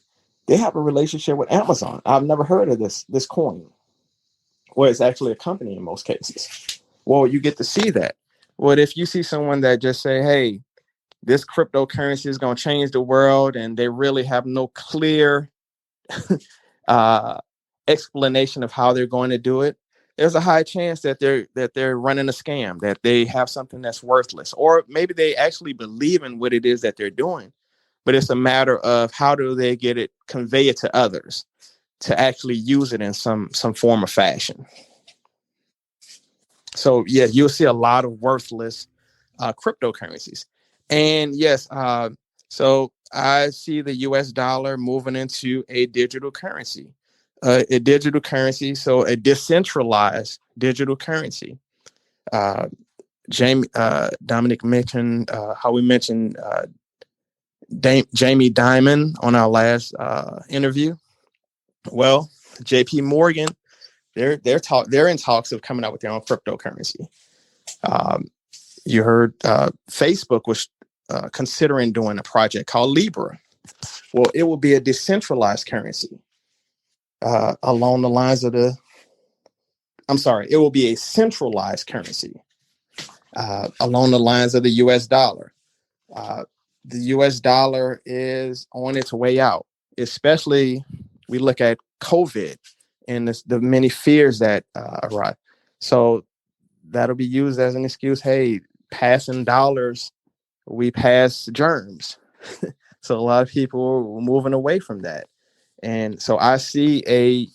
they have a relationship with Amazon. I've never heard of this coin. Well, it's actually a company in most cases. Well, you get to see that. Well, if you see someone that just say, hey, this cryptocurrency is going to change the world, and they really have no clear explanation of how they're going to do it, there's a high chance that they're running a scam, that they have something that's worthless, or maybe they actually believe in what it is that they're doing, but it's a matter of how do they get it, convey it to others to actually use it in some form or fashion. So yeah, you'll see a lot of worthless cryptocurrencies. And yes, so I see the US dollar moving into a digital currency. So a decentralized digital currency. Dominic mentioned how we mentioned Jamie Dimon on our last interview. Well, JP Morgan, they're in talks of coming out with their own cryptocurrency. You heard Facebook was considering doing a project called Libra. Well, it will be a decentralized currency. Along the lines of it will be a centralized currency along the lines of the US dollar. The US dollar is on its way out, especially we look at COVID and the many fears that arise. So that'll be used as an excuse. Hey, passing dollars, we pass germs. So a lot of people are moving away from that. And so I see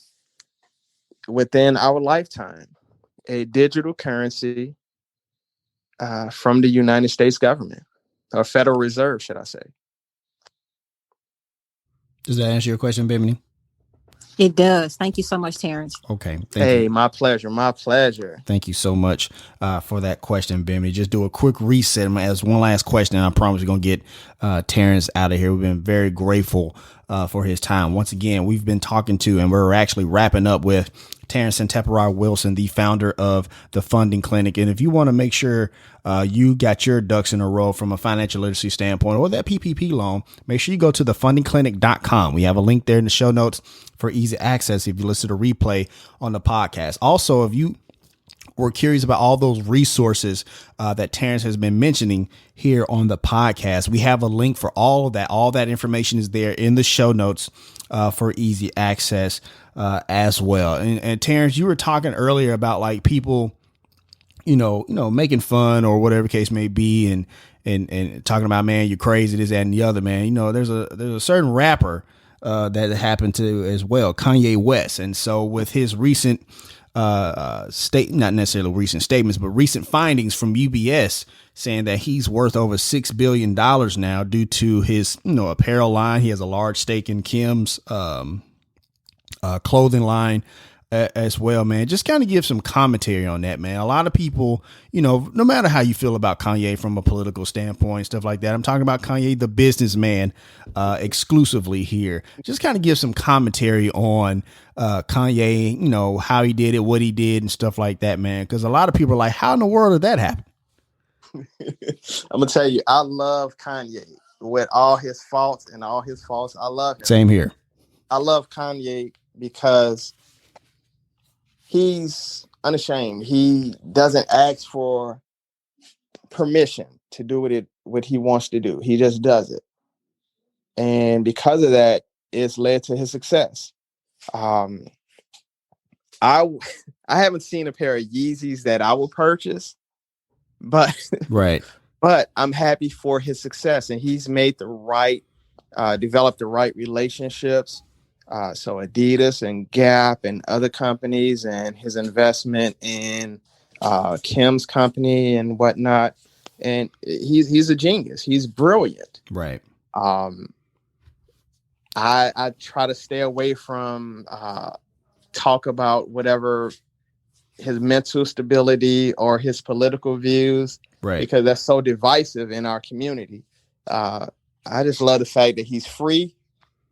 within our lifetime, a digital currency from the United States government, or Federal Reserve, should I say. Does that answer your question, Bimini? It does. Thank you so much, Terrance. Okay. Hey, my pleasure. My pleasure. Thank you so much for that question, Bimini. Just do a quick reset. I'm going to ask one last question, and I promise we're going to get Terrance out of here. We've been very grateful for his time. Once again, we've been talking to, and we're actually wrapping up with Terrance Wilson, the founder of the Funding Clinic. And if you want to make sure you got your ducks in a row from a financial literacy standpoint or that PPP loan, make sure you go to thefundingclinic.com. We have a link there in the show notes for easy access if you listen to replay on the podcast. Also, if you were curious about all those resources that Terrance has been mentioning here on the podcast, we have a link for all of that. All that information is there in the show notes for easy access as well. And Terrance, you were talking earlier about like people, making fun or whatever case may be, and talking about, man, you're crazy, this, that, and the other, man. There's a certain rapper that it happened to as well, Kanye West. And so with his recent not necessarily recent statements, but recent findings from UBS saying that he's worth over $6 billion now due to his, apparel line. He has a large stake in Kim's clothing line as well, man. Just kind of give some commentary on that, man. A lot of people, no matter how you feel about Kanye from a political standpoint, stuff like that. I'm talking about Kanye, the businessman, exclusively here. Just kind of give some commentary on Kanye, how he did it, what he did and stuff like that, man. Because a lot of people are like, how in the world did that happen? I'm going to tell you, I love Kanye with all his faults and all his faults. I love him. Same here. I love Kanye because he's unashamed. He doesn't ask for permission to do what he wants to do. He just does it. And because of that, it's led to his success. I haven't seen a pair of Yeezys that I will purchase, but right. But I'm happy for his success, and he's made developed the right relationships. So Adidas and Gap and other companies, and his investment in Kim's company and whatnot. And he's a genius. He's brilliant. Right. I try to stay away from talk about whatever his mental stability or his political views, right? Because that's so divisive in our community. I just love the fact that he's free,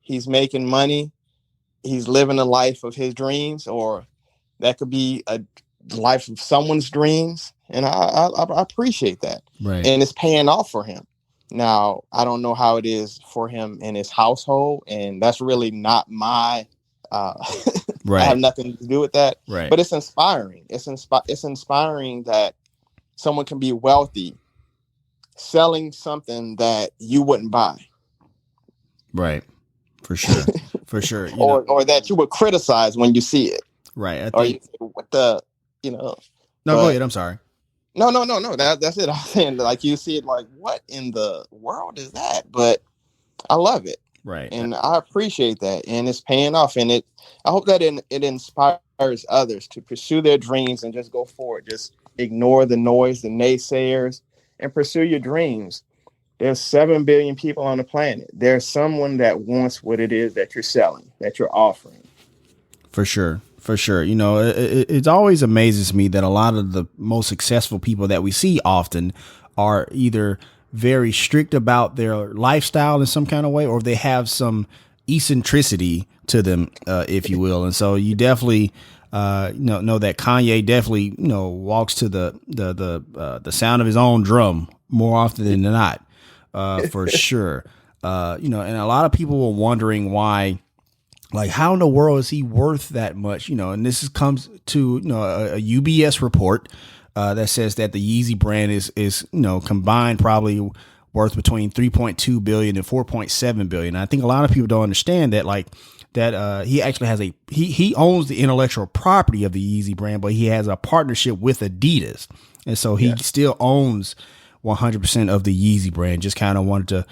he's making money, he's living a life of his dreams, or that could be a life of someone's dreams. And I appreciate that. Right. And it's paying off for him. Now, I don't know how it is for him in his household, and that's really not my, right. I have nothing to do with that. Right. But it's inspiring. It's inspiring that someone can be wealthy selling something that you wouldn't buy. Right. For sure. For sure. Or that you would criticize when you see it. Right. I think... Or you, what the, No, go ahead. I'm sorry. No. That's it. I'm saying, like, you see it like, what in the world is that? But I love it. Right. And I appreciate that. And it's paying off. And I hope that it inspires others to pursue their dreams and just go forward. Just ignore the noise, the naysayers, and pursue your dreams. There's 7 billion people on the planet. There's someone that wants what it is that you're selling, that you're offering. For sure. For sure. It always amazes me that a lot of the most successful people that we see often are either very strict about their lifestyle in some kind of way, or they have some eccentricity to them, if you will. And so you definitely know that Kanye definitely, walks to the sound of his own drum more often than not, for sure. And a lot of people were wondering why, like, how in the world is he worth that much? And this comes to, a UBS report that says that the Yeezy brand is combined probably worth between 3.2 billion and 4.7 billion. And I think a lot of people don't understand that, like, that he actually has he owns the intellectual property of the Yeezy brand, but he has a partnership with Adidas. And so he still owns 100% of the Yeezy brand. Just kind of wanted to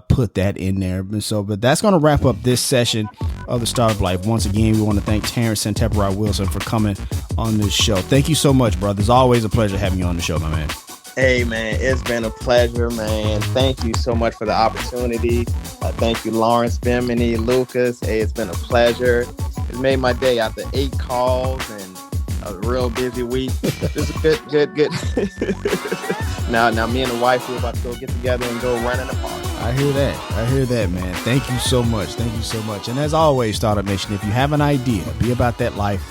put that in there. And so, but that's going to wrap up this session of the Startup Life. Once again, we want to thank Terrance Wilson for coming on this show. Thank you so much, brother. It's always a pleasure having you on the show, my man. Hey, man, it's been a pleasure, man. Thank you so much for the opportunity. Thank you, Lawrence, Bimini, Lucas. Hey, it's been a pleasure. It made my day after 8 calls and a real busy week. This is good. Now, me and the wife, we're about to go get together and go run in the park. I hear that, man. Thank you so much. And as always, Startup Nation, if you have an idea, be about that life,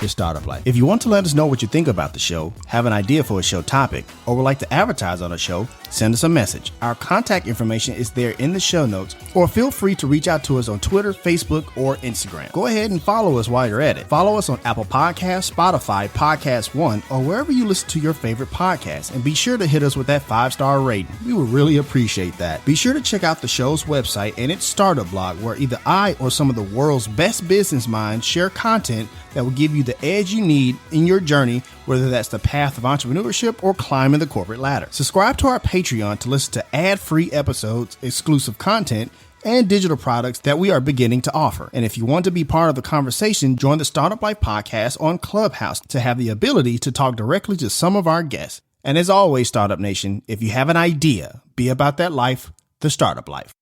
The Startup Life. If you want to let us know what you think about the show, have an idea for a show topic, or would like to advertise on a show, send us a message. Our contact information is there in the show notes, or feel free to reach out to us on Twitter, Facebook, or Instagram. Go ahead and follow us while you're at it. Follow us on Apple Podcasts, Spotify, Podcast One, or wherever you listen to your favorite podcasts, and be sure to hit us with that 5-star rating. We would really appreciate that. Be sure to check out the show's website and its startup blog, where either I or some of the world's best business minds share content that will give you the edge you need in your journey, whether that's the path of entrepreneurship or climbing the corporate ladder. Subscribe to our Patreon to listen to ad-free episodes, exclusive content, and digital products that we are beginning to offer. And if you want to be part of the conversation, join the Startup Life podcast on Clubhouse to have the ability to talk directly to some of our guests. And as always, Startup Nation, if you have an idea, be about that life, the Startup Life.